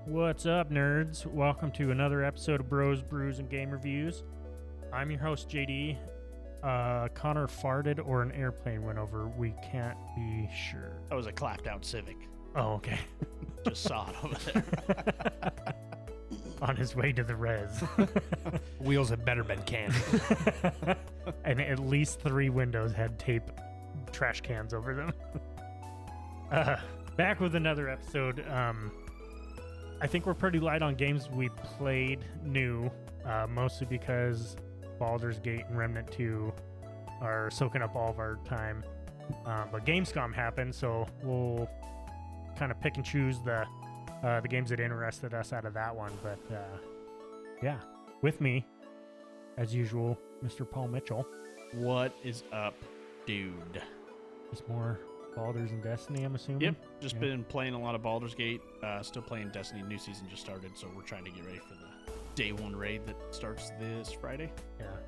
What's up, nerds? Welcome to another episode of Bros, Brews, and Game Reviews. I'm your host, JD. Connor farted or an airplane went over. We can't be sure. That was a clapped out Civic. Oh, okay. Just saw it over there. On his way to the res. Wheels had better been candy. And at least 3 windows had trash cans over them. Back with another episode. I think we're pretty light on games we played new, mostly because Baldur's Gate and Remnant 2 are soaking up all of our time. But Gamescom happened, so we'll kind of pick and choose the games that interested us out of that one. But yeah, with me, as usual, Mr. Paul Mitchell. What is up, dude? Just more Baldur's and Destiny, I'm assuming? Yep, just been playing a lot of Baldur's Gate. Still playing Destiny. New season just started, so we're trying to get ready for the day 1 raid that starts this Friday.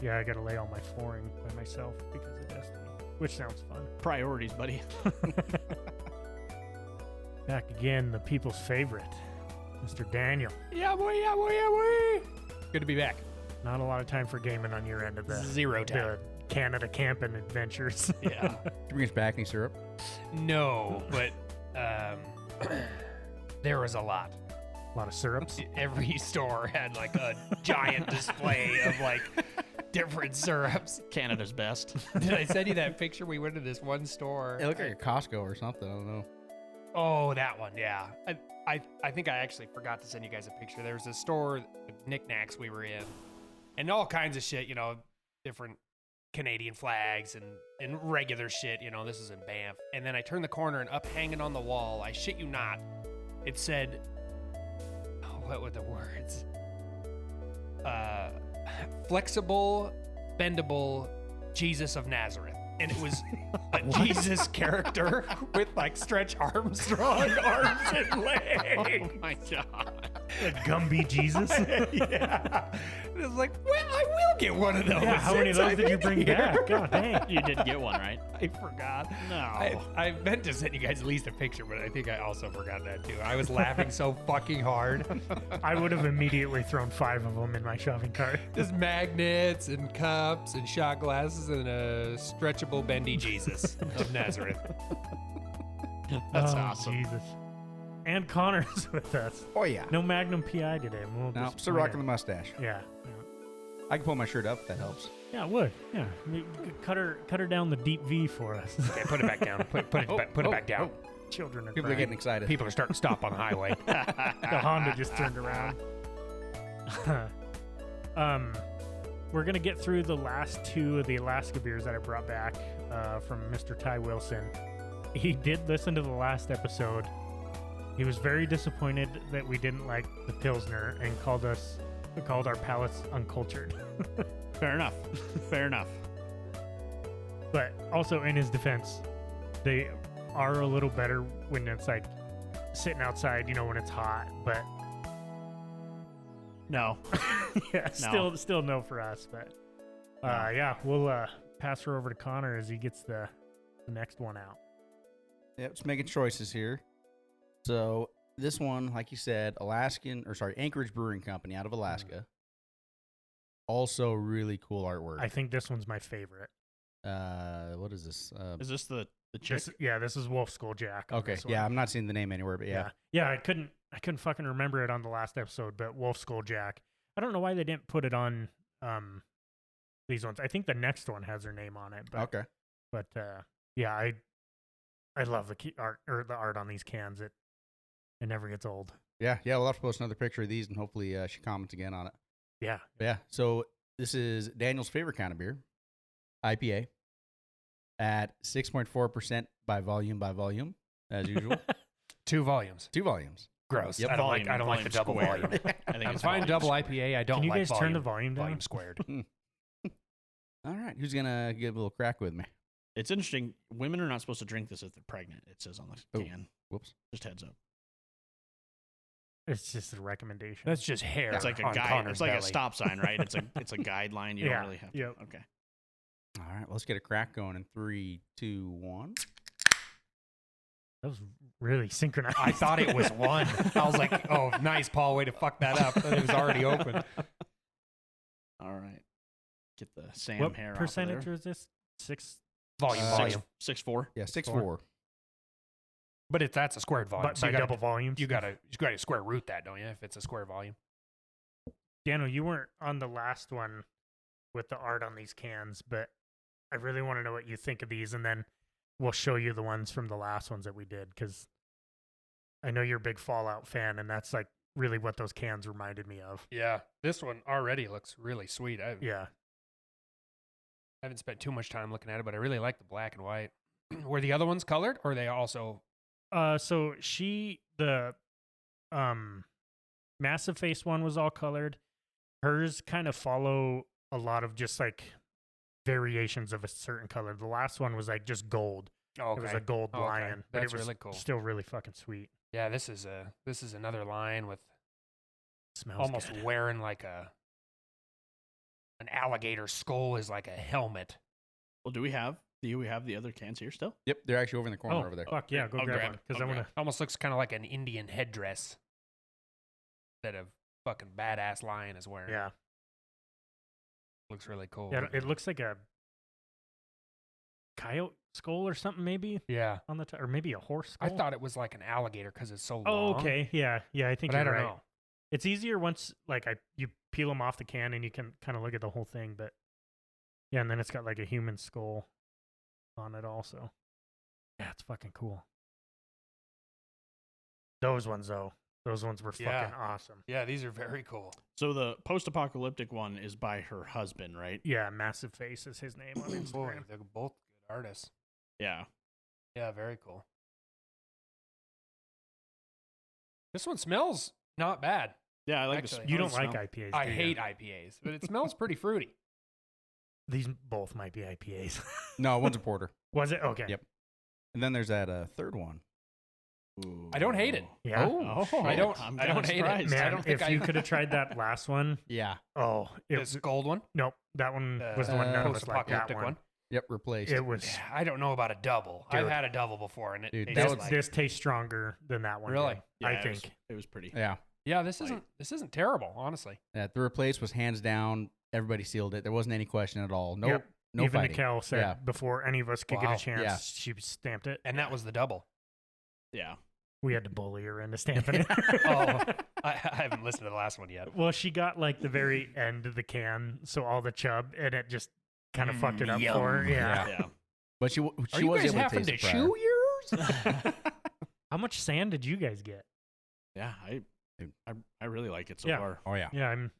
Yeah, I gotta lay all my flooring by myself because of Destiny, which sounds fun. Priorities, buddy. Back again, the people's favorite, Mr. Daniel. Yeah, boy. Good to be back. Not a lot of time for gaming on your end of the Zero time. Canada camping adventures. Yeah. Did you bring us back any syrup? No, but there was a lot. A lot of syrups. Every store had like a giant display of like different syrups. Canada's best. Did I send you that picture? We went to this one store. It looked like a Costco or something. I don't know. Oh, that one, yeah. I think I actually forgot to send you guys a picture. There was a store, knickknacks we were in, and all kinds of shit, different Canadian flags and regular shit, this is in Banff. And then I turned the corner and up hanging on the wall, I shit you not, it said, what were the words? Flexible, bendable Jesus of Nazareth. And it was a Jesus character with like Stretch Armstrong arms and legs. Oh my god. A Gumby Jesus. Yeah. It was like, well, I will get one of those. Yeah, how many of those did you bring back? God dang. You did get one, right? I forgot. No. I meant to send you guys at least a picture, but I think I also forgot that too. I was laughing so fucking hard. I would have immediately thrown 5 of them in my shopping cart. Just magnets and cups and shot glasses and a stretchable bendy Jesus of Nazareth. That's awesome. Jesus. And Connor's with us. Oh, yeah. No Magnum PI today. We'll No, just still wing rocking it. the mustache. Yeah. I can pull my shirt up if that helps. Yeah, it would. Yeah. Cut her down the deep V for us. Okay, put it back down. Put it back down. Children are People are crying. getting excited. People are starting to stop on the highway. The Honda just turned around. We're gonna get through the last 2 of the Alaska beers that I brought back from Mr. Ty Wilson. He did listen to the last episode. He was very disappointed that we didn't like the Pilsner and called our palates uncultured. Fair enough. Fair enough. But also, in his defense, they are a little better when it's like sitting outside, when it's hot. But No. yeah, No. still no for us. But yeah, we'll pass her over to Connor as he gets the next one out. Yep, just making choices here. So this one, like you said, Anchorage Brewing Company out of Alaska. Also really cool artwork. I think this one's my favorite. What is this? Is this the chick? This is Wolf Skull Jack. on Okay, this one. yeah, I'm not seeing the name anywhere, but yeah. Yeah. I couldn't fucking remember it on the last episode, but Wolf Skull Jack. I don't know why they didn't put it on these ones. I think the next one has her name on it. But, Okay. But yeah, I love the art on these cans. It never gets old. Yeah, we'll have to post another picture of these, and hopefully she comments again on it. Yeah. Yeah, so this is Daniel's favorite kind of beer, IPA, at 6.4% by volume, as usual. 2 volumes. 2 volumes. Gross. Yep. I don't like the double squared. volume. I think I'm it's fine volume double squared. IPA. I don't Can you like guys volume. turn the volume down? Volume squared. All right, who's going to get a little crack with me? It's interesting. Women are not supposed to drink this if they're pregnant. It says on the Oh. can. Whoops. Just heads up. It's just a recommendation. That's just hair. It's like a on guide. Connor's It's like belly. a stop sign, right? It's a guideline. You Yeah, don't really have to. yep. Okay. All right, let's get a crack going in 3, 2, 1. That was really synchronized. I thought it was one. I was like, oh, nice, Paul. Way to fuck that up. But it was already open. All right. Get the Sam What hair percentage off of there. was this? 6. Volume. 6'4". Yeah, 6'4". 4. But that's a squared volume. But so by you gotta, double volumes. you gotta square root that, don't you? If it's a square volume. Dano, you weren't on the last one with the art on these cans, but I really want to know what you think of these, and then we'll show you the ones from the last ones that we did, because I know you're a big Fallout fan, and that's like really what those cans reminded me of. Yeah, this one already looks really sweet. I Yeah. haven't spent too much time looking at it, but I really like the black and white. Were the other ones colored, or are they also? So the massive face one was all colored. Hers kind of follow a lot of just like variations of a certain color. The last one was like just gold. Oh, okay. It was a gold Okay. lion, but That's it was really cool. still really fucking sweet. Yeah, this is another lion with Smells almost good. wearing like an alligator skull is like a helmet. Well, do we have the other cans here still? Yep, they're actually over in the corner Oh, over there. fuck yeah, go I'll grab grab one, it. because I'll I want grab to. Almost looks kind of like an Indian headdress that a fucking badass lion is wearing. Yeah, Looks really cool. yeah. It looks like a coyote skull or something, maybe Yeah. on the top, or maybe a horse skull. I thought it was like an alligator because it's so long. Oh, okay. Yeah, I think But you're I don't right. know. It's easier once like you peel them off the can and you can kind of look at the whole thing, but yeah, and then it's got like a human skull on it also. Yeah, it's fucking cool. Those ones though, those ones were Yeah. fucking awesome. Yeah, these are very cool. So the post-apocalyptic one is by her husband, right? Yeah, Massive Face is his name on Boy, Instagram. they're both good artists. Yeah. Yeah, very cool. This one smells not bad. Yeah, I like Actually, the You don't smell. like IPAs, I do you? hate IPAs, but it smells pretty fruity. These both might be IPAs. No, one's a porter. Was it? Okay. Yep. And then there's that third one. Ooh. I don't hate it. Yeah. Oh, I don't. I'm I don't kinda hate it. surprised. I Man, don't think if you could have tried that last one, Yeah. oh, this gold one, nope, that one was the one none of us liked. That post-apocalyptic one. one. Yep, replaced. It was. Yeah, I don't know about a double. Dude. I've had a double before, and it Dude, tastes that This, was like. this tastes stronger than that one. Really? did, Yeah, I it was- think. it was pretty. Yeah. Yeah, this Like- isn't terrible, honestly. Yeah, the replace was hands down. Everybody sealed it. There wasn't any question at all. No, Yep. no Even fighting. Nikel said Yeah. before any of us could get Wow. a chance, Yeah. she stamped it. And that was the double. Yeah. We had to bully her into stamping it. Oh, I haven't listened to the last one yet. Well, she got like the very end of the can, so all the chub, and it just kind of fucked it up yum. for her. Yeah. Yeah. But she Are she you was guys able to having taste to it prior. chew yours? How much sand did you guys get? Yeah. I really like it so Yeah. far. Oh yeah. Yeah, I'm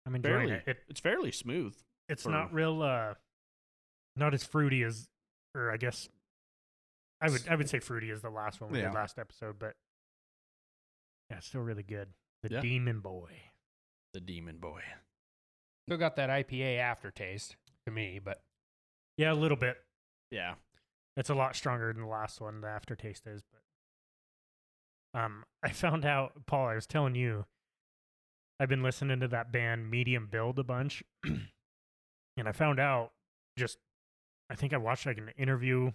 enjoying Fairly, it. it's fairly smooth. It's for- not real not as fruity as, or I guess I would say fruity as the last one we Yeah. did last episode, but yeah, it's still really good. The Yeah. Demon Boy. The Demon Boy. Still got that IPA aftertaste to me, but Yeah, a little bit. Yeah. It's a lot stronger than the last one. The aftertaste is, but I found out, Paul. I was telling you, I've been listening to that band Medium Build a bunch, and I found out just, I think I watched like an interview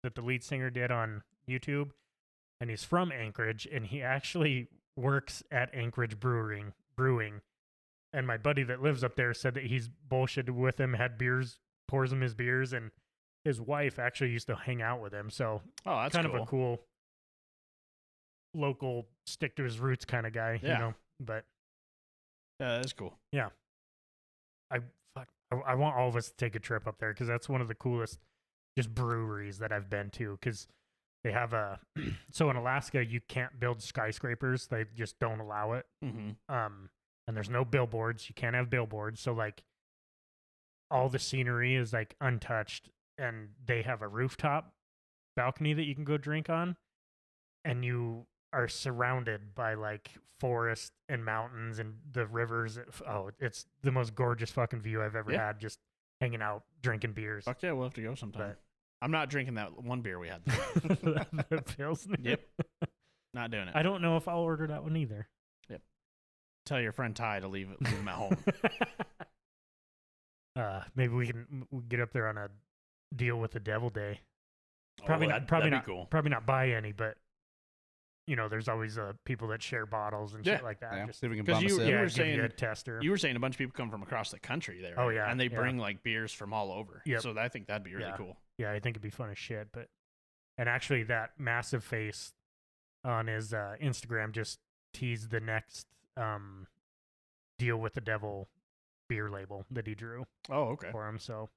that the lead singer did on YouTube, and he's from Anchorage, and he actually works at Anchorage Brewing. And my buddy that lives up there said that he's bullshitted with him, had beers, pours him his beers, and his wife actually used to hang out with him. So Oh, that's kind cool. of a cool local stick to his roots kind of guy, you Yeah. know. But Yeah, that's cool. I want all of us to take a trip up there, because that's one of the coolest just breweries that I've been to, because they have a so in Alaska you can't build skyscrapers, they just don't allow it. Mm-hmm. And there's no billboards, you can't have billboards, so like all the scenery is like untouched, and they have a rooftop balcony that you can go drink on, and you are surrounded by like forest and mountains and the rivers. Oh, it's the most gorgeous fucking view I've ever Yeah. had, just hanging out drinking beers. Fuck yeah, we'll have to go sometime. But- I'm not drinking that one beer we had. The Pilsner. Yep. Not doing it. I don't know if I'll order that one either. Tell your friend Ty to leave him at home. Maybe we can get up there on a deal with the Devil Day. Probably not. Probably that'd not. be cool. Probably not buy any, but there's always people that share bottles and shit like that. Yeah, Just, see if we can 'cause bum a you- sip. you yeah, were give saying- you a tester. You were saying a bunch of people come from across the country there. Oh, right? yeah, and they yeah. bring like beers from all over. Yep. So I think that'd be really Yeah. cool. Yeah, I think it'd be fun as shit. And actually, that massive face on his Instagram just teased the next Deal with the Devil beer label that he drew Oh, okay. for him. So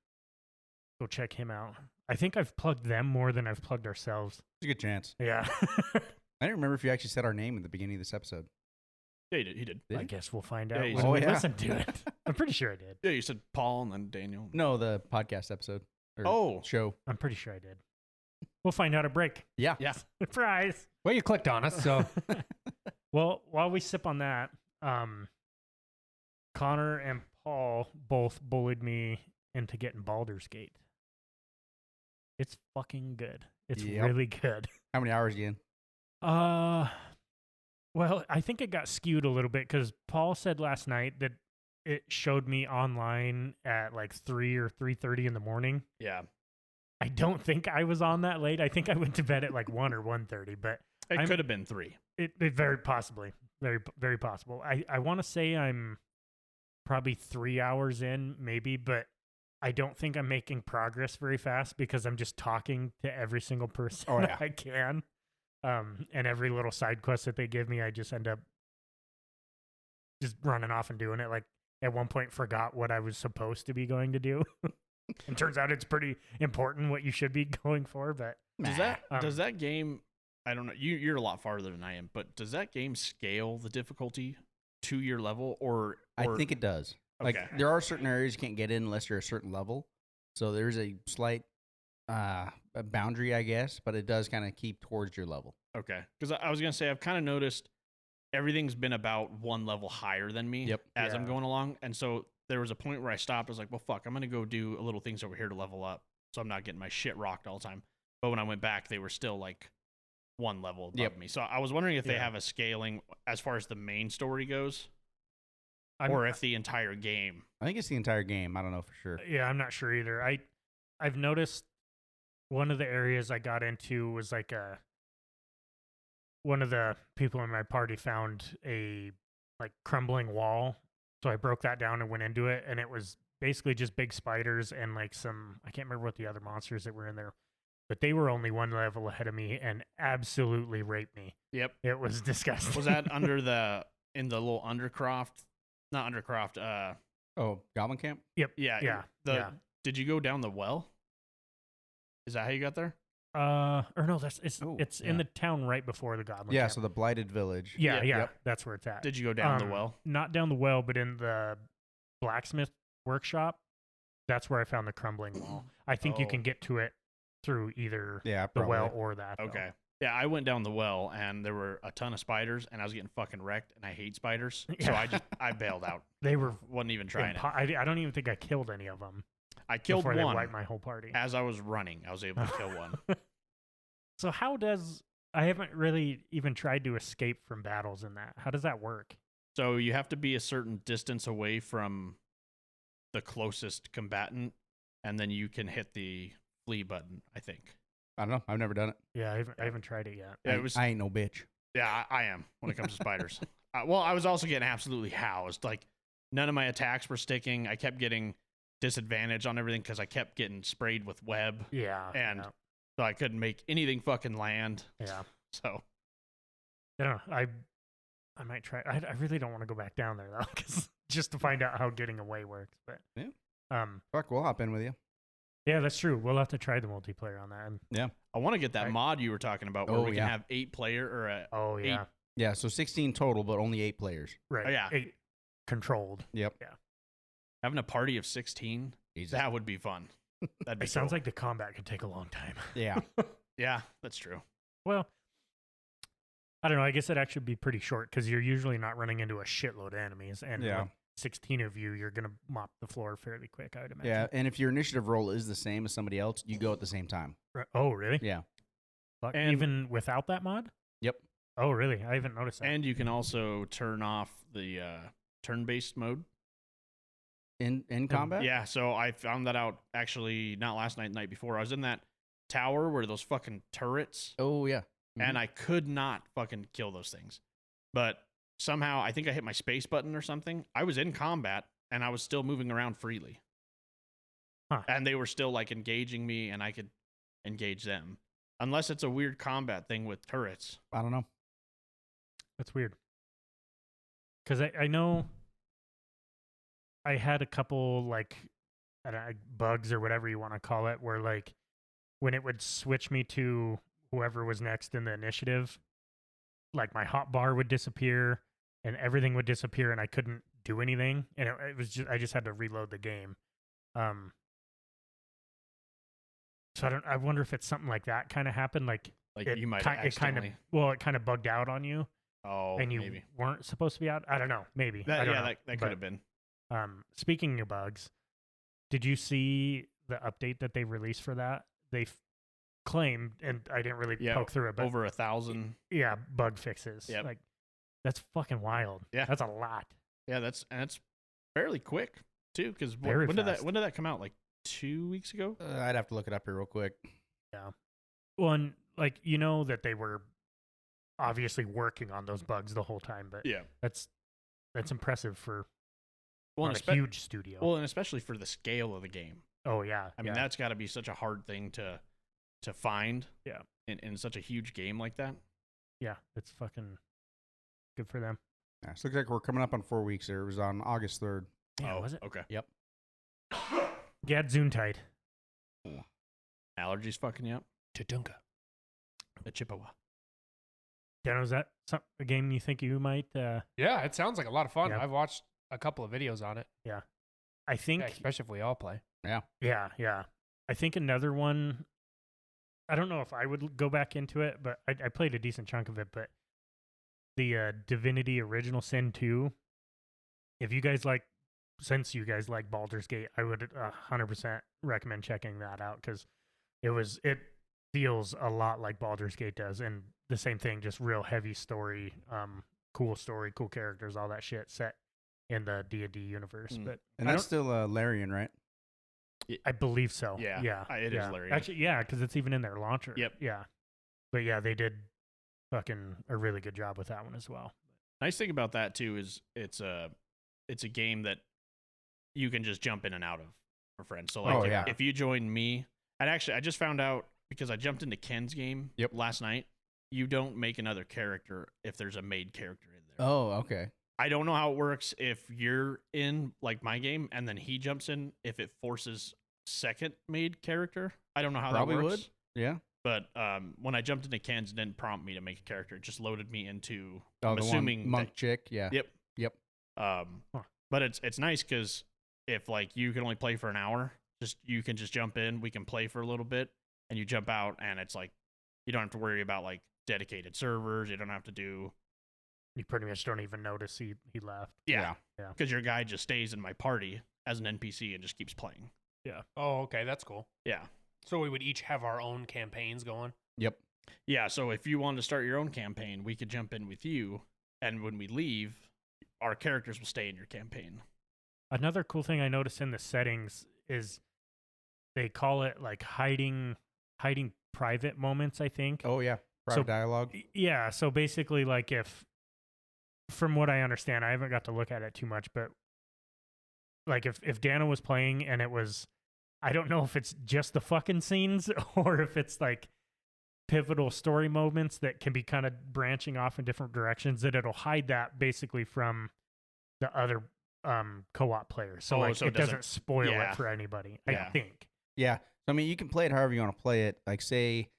go check him out. I think I've plugged them more than I've plugged ourselves. It's a good chance. Yeah. I didn't remember if you actually said our name at the beginning of this episode. Yeah, he did. Did I you? guess we'll find Yeah, out you when said- we Oh, yeah. listen to it. I'm pretty sure I did. Yeah, you said Paul and then Daniel. No, the podcast episode. Or Oh. show. I'm pretty sure I did. We'll find out at break. Yeah. Yeah. Surprise. Well, you clicked on us, so Well, while we sip on that, Connor and Paul both bullied me into getting Baldur's Gate. It's fucking good. It's Yep. really good. How many hours again? Well, I think it got skewed a little bit because Paul said last night that it showed me online at like 3 or 3:30 in the morning. Yeah. I don't think I was on that late. I think I went to bed at like 1 or 1:30, but It could have been 3. it very possibly, very possible. I want to say I'm probably 3 hours in, maybe, but I don't think I'm making progress very fast because I'm just talking to every single person Oh, yeah. I can. And every little side quest that they give me, I just end up just running off and doing it. Like at one point, forgot what I was supposed to be going to do. And turns out it's pretty important what you should be going for. But Does that game? I don't know. You're a lot farther than I am, but does that game scale the difficulty to your level, or I think it does. Like Okay. there are certain areas you can't get in unless you're a certain level. So there's a slight a boundary, I guess, but it does kind of keep towards your level. Okay, because I was gonna say I've kind of noticed everything's been about one level higher than me. Yep. As I'm Yeah. going along, and so there was a point where I stopped. I was like, well, fuck, I'm gonna go do a little things over here to level up, so I'm not getting my shit rocked all the time. But when I went back, they were still like one level above Yep. me. So I was wondering if they Yeah. have a scaling as far as the main story goes, I'm, or if the entire game. I think it's the entire game. I don't know for sure. yeah, I'm not sure either. I've noticed one of the areas I got into was like one of the people in my party found a like crumbling wall. So I broke that down and went into it, and it was basically just big spiders and like I can't remember what the other monsters that were in there, but they were only one level ahead of me and absolutely raped me. Yep. It was disgusting. Was that in the little Undercroft? Not Undercroft. Oh, Goblin Camp? Yeah. Yeah, The yeah. Did you go down the well? Is that how you got there? Or no, it's Oh, it's yeah. in the town right before the Goblin Yeah, Camp. so the Blighted Village. yeah, Yep. that's where it's at. Did you go down the well? Not down the well, but in the blacksmith workshop. That's where I found the crumbling wall. I think you Oh. can get to it through either Yeah, the probably. well or that. though. Okay. Yeah, I went down the well and there were a ton of spiders and I was getting fucking wrecked and I hate spiders. So Yeah. I bailed out. They were. Wasn't even trying it. I don't even think I killed any of them I killed before they one wiped my whole party. as I was running. I was able to kill one. So how does I haven't really even tried to escape from battles in that. How does that work? So you have to be a certain distance away from the closest combatant and then you can hit the flee button, I think. I don't know. I've never done it. Yeah, I haven't tried it yet. Yeah, it was I ain't no bitch. Yeah, I am when it comes to spiders. Well, I was also getting absolutely housed. Like, none of my attacks were sticking. I kept getting disadvantage on everything because I kept getting sprayed with web. Yeah, And so I couldn't make anything fucking land. yeah. So, I don't know. I might try. I really don't want to go back down there though, because just to find out how getting away works. But Yeah. Fuck, we'll hop in with you. yeah, that's true. We'll have to try the multiplayer on that. And, I want to get that Right. mod you were talking about where Oh, we can yeah. have 8-player or a. oh yeah, Yeah, so 16 total, but only 8 players. right. Oh, yeah. 8 controlled. Yep. Having a party of 16, Jesus. that would be fun. That'd be It sounds cool. like the combat could take a long time. Yeah. Yeah, that's true. Well, I don't know. I guess it'd actually be pretty short because you're usually not running into a shitload of enemies, and Yeah. with 16 of you, you're gonna mop the floor fairly quick, I would imagine. Yeah, and if your initiative roll is the same as somebody else, you go at the same time. Oh, really? Yeah. Fuck, And- even without that mod? Yep. Oh, really? I haven't noticed that. And you can also turn off the turn-based mode. In combat? Yeah, so I found that out actually not last night, the night before. I was in that tower were those fucking turrets, Oh yeah. and I could not fucking kill those things. But somehow, I think I hit my space button or something. I was in combat, and I was still moving around freely. Huh. And they were still like engaging me, and I could engage them. Unless it's a weird combat thing with turrets. I don't know. That's weird. Because I know I had a couple like I don't know, bugs or whatever you want to call it, where like when it would switch me to whoever was next in the initiative, like my hot bar would disappear and everything would disappear and I couldn't do anything, and it was just I just had to reload the game. So I wonder if it's something like that kind of happened, like You might have it kind of accidentally. it kind of bugged out on you Oh, and you maybe. weren't supposed to be out. I don't know, maybe. I That, don't yeah, know. that could But, have been. speaking of bugs, did you see the update that they released for that? They claimed, and I didn't really Yeah, poke through it, but Over 1,000. yeah, bug fixes. Yep. Like that's fucking wild. Yeah. That's a lot. Yeah, that's fairly quick too. Because Very when did fast. that come out? Like 2 weeks ago? I'd have to look it up here real quick. Well, and like you know that they were obviously working on those bugs the whole time, but Yeah. that's impressive for Well, a and huge studio. well, and especially for the scale of the game. oh yeah. I mean, that's got to be such a hard thing to find. Yeah. In such a huge game like that. yeah, it's fucking good for them. Yeah, so it looks like we're coming up on 4 weeks there. It was on August 3rd. Yeah, oh, was it? Okay. Gadzoon-tide. Allergies fucking you up. Tadunka. The Chippewa. Dan, is that a game you think you might? Yeah, it sounds like a lot of fun. Yeah. I've watched a couple of videos on it. I think. Yeah, especially if we all play. Yeah. I think another one. I don't know if I would go back into it, but I played a decent chunk of it. But the Divinity Original Sin 2. If you guys like, since you guys like Baldur's Gate, I would 100% recommend checking that out because it feels a lot like Baldur's Gate does, and the same thing, just real heavy story, cool characters, all that shit set in the D&D universe. Mm. But And I that's still Larian, right? I believe so. Yeah, Yeah. it is Larian. Actually, yeah, because it's even in their launcher. Yep. Yeah. But yeah, they did fucking a really good job with that one as well. Nice thing about that too is it's a game that you can just jump in and out of for friends. So like Oh, yeah. if you join me, and actually I just found out because I jumped into Ken's game last night, you don't make another character if there's a made character in there. Oh, okay. I don't know how it works if you're in like my game and then he jumps in, if it forces second made character. I don't know how Probably that works. would. Yeah. But when I jumped into Ken's, it didn't prompt me to make a character. It just loaded me into Oh, I'm the assuming one monk that- chick. Yeah. Yep. Yep. But it's nice because if like you can only play for an hour, you can just jump in, we can play for a little bit, and you jump out, and it's like you don't have to worry about like dedicated servers. You don't have to do You pretty much don't even notice he left. yeah Yeah. because your guy just stays in my party as an NPC and just keeps playing. Oh, okay, that's cool. Yeah. So we would each have our own campaigns going. Yep. Yeah, so if you wanted to start your own campaign, we could jump in with you, and when we leave, our characters will stay in your campaign. Another cool thing I noticed in the settings is they call it like hiding private moments, I think. Oh, yeah. Private dialogue. Yeah, so basically like if from what I understand, I haven't got to look at it too much, but like if Dana was playing and it was, I don't know if it's just the fucking scenes or if it's like pivotal story moments that can be kind of branching off in different directions, that it'll hide that basically from the other co-op players. So like so it doesn't spoil yeah. it for anybody, Yeah. I think. Yeah. So, I mean, you can play it however you want to play it. Like, say,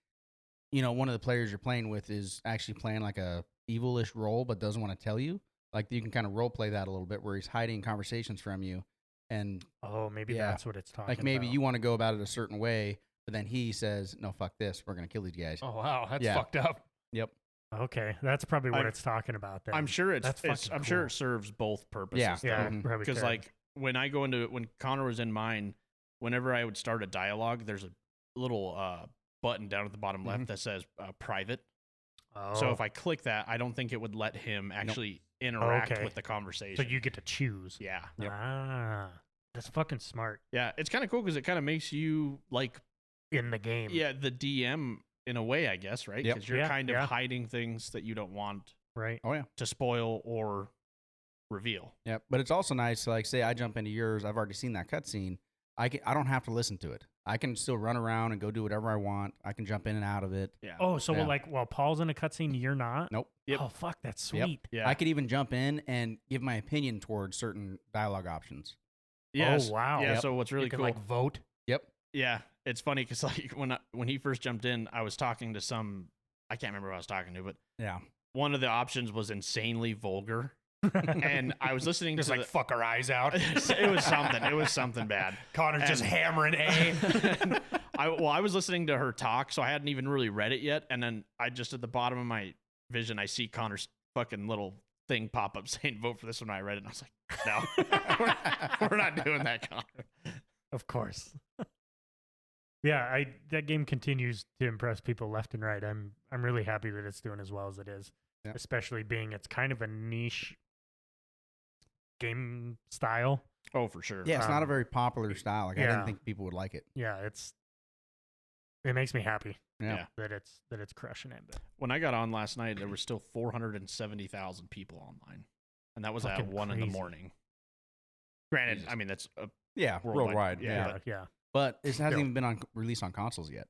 one of the players you're playing with is actually playing like a evilish role, but doesn't want to tell you. Like, you can kind of role play that a little bit where he's hiding conversations from you. And Oh, maybe Yeah. that's what it's talking like maybe about. you want to go about it a certain way, but then he says, no, fuck this. We're going to kill these guys. Oh wow, that's Yeah. fucked up. Yep. Okay, that's probably what I'm- it's talking about then. I'm sure That's it's fucking I'm sure cool. it serves both purposes. Yeah. Yeah, Mhm. probably Because could. like when I go into when Connor was in mine, whenever I would start a dialogue, there's a little button down at the bottom left that says private. So if I click that, I don't think it would let him actually interact Okay. with the conversation. so you get to choose. yeah, Yep. Ah, that's fucking smart. yeah, it's kind of cool because it kind of makes you like in the game. Yeah, the DM in a way, I guess, right? Yep. Because you're Yeah, kind of yeah. hiding things that you don't want Right. Oh yeah. to spoil or reveal. Yeah, but it's also nice. Like, say I jump into yours, I've already seen that cutscene. I don't have to listen to it. I can still run around and go do whatever I want. I can jump in and out of it. Yeah. Oh, so Yeah. like while Paul's in a cutscene, you're not? Nope. Yep. Oh, fuck, that's Yep. sweet. Yeah. I could even jump in and give my opinion towards certain dialogue options. Yes. Oh, wow. Yeah. Yep. So what's really you can cool? like vote. Yep. Yeah, it's funny because like when he first jumped in, I was talking to some. I can't remember who I was talking to, but Yeah. one of the options was insanely vulgar, and I was listening Just to like fuck our eyes out. it was something. It was something bad. Connor's just And- hammering A. I was listening to her talk, so I hadn't even really read it yet. And then I just at the bottom of my vision, I see Connor's fucking little thing pop up saying "vote for this one." I read it, and I was like, "No, we're not doing that, Connor." Of course. Yeah, that game continues to impress people left and right. I'm really happy that it's doing as well as it is. Yeah. Especially being it's kind of a niche game style. Oh, for sure. Yeah, it's not a very popular style. Like I yeah. didn't think people would like it. Yeah, it makes me happy Yeah. that it's crushing it. But When I got on last night, there were still 470,000 people online, and that was at Fucking 1 in the crazy. morning. Granted, Jesus. I mean that's a Yeah, worldwide. Yeah. Yeah. but- yeah. But this hasn't Still. even been released on consoles yet.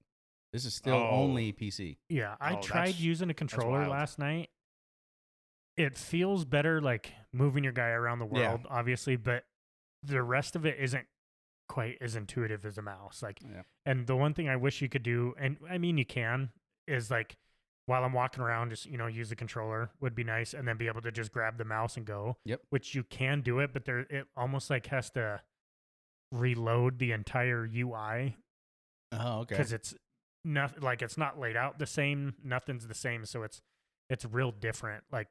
This is still Oh. only PC. Yeah, I Oh, tried that's- using a controller wild. last night. It feels better like moving your guy around the Yeah. world, obviously, but the rest of it isn't quite as intuitive as a mouse. Like, Yeah. and the one thing I wish you could do, and I mean you can, is like while I'm walking around, just use the controller would be nice, and then be able to just grab the mouse and go. Yep. Which you can do it, but it almost like has to reload the entire UI Oh, okay. because it's not like it's not laid out the same. Nothing's the same, so it's real different. Like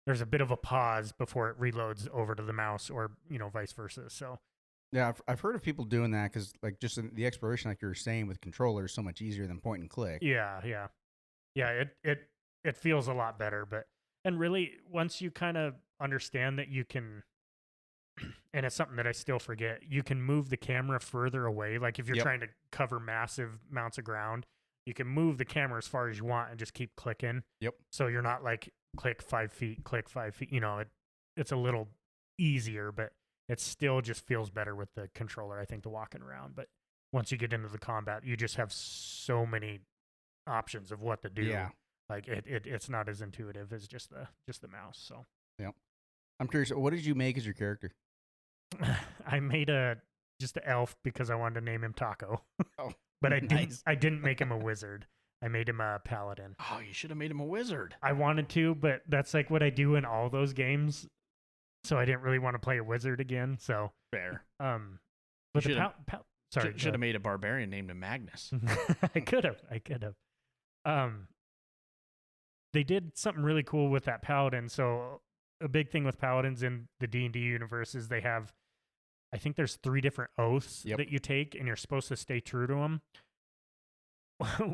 there's a bit of a pause before it reloads over to the mouse, or vice versa. So Yeah, I've heard of people doing that because like just the exploration, like you were saying, with controllers, so much easier than point and click. yeah. It feels a lot better, and really once you kind of understand that you can. And it's something that I still forget. You can move the camera further away. Like if you're Yep. trying to cover massive amounts of ground, you can move the camera as far as you want and just keep clicking. Yep. So you're not like click 5 feet, click 5 feet. It's a little easier, but it still just feels better with the controller, I think, the walking around. But once you get into the combat, you just have so many options of what to do. Yeah. Like it's not as intuitive as just the mouse. So I'm curious, what did you make as your character? I made just an elf because I wanted to name him Taco. Oh, But I nice. didn't make him a wizard. I made him a paladin. Oh, you should have made him a wizard. I wanted to, but that's like what I do in all those games. So I didn't really want to play a wizard again. So Fair. but the should've- sorry, Should have made a barbarian named him Magnus. I could have. They did something really cool with that paladin. So a big thing with paladins in the D&D universe is they have, I think there's 3 different oaths Yep. that you take, and you're supposed to stay true to them.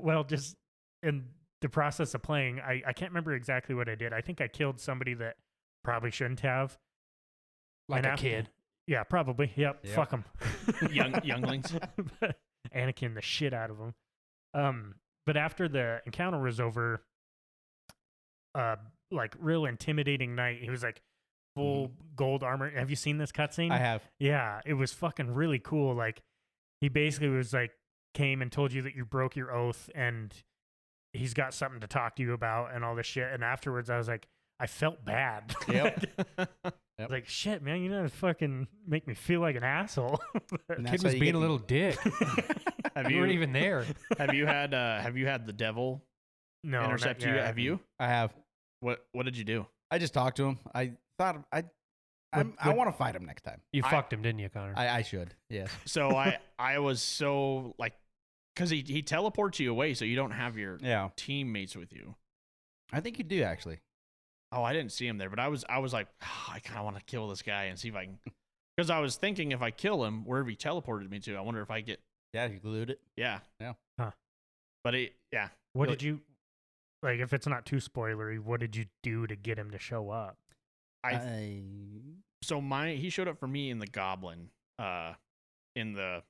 Well, just in the process of playing, I can't remember exactly what I did. I think I killed somebody that probably shouldn't have. Like And a after- kid. Yeah, probably. Yep. Yep. Fuck them. Younglings. Anakin the shit out of him. But after the encounter was over, like real intimidating knight. He was like full gold armor. Have you seen this cutscene? I have. Yeah, it was fucking really cool. Like he basically was like came and told you that you broke your oath, and he's got something to talk to you about and all this shit. And afterwards, I was like, I felt bad. Yep. I was like, shit, man, you know, fucking make me feel like an asshole. And Kid that's how was you being get a little dick. Have You you weren't even there. have you had the devil No, intercept not you? yet. Have you? I have. What did you do? I just talked to him. I thought I Would- want to fight him next time. You I- fucked him, didn't you, Connor? I should. Yes. So I was so like, because he teleports you away, so you don't have your Yeah. teammates with you. I think you do actually. Oh, I didn't see him there, but I was like, I kind of want to kill this guy and see if I can, because I was thinking if I kill him wherever he teleported me to, I wonder if I get Yeah, you glued it. yeah. Huh. But yeah. What Really- did you like? If it's not too spoilery, what did you do to get him to show up? So he showed up for me in the goblin, in the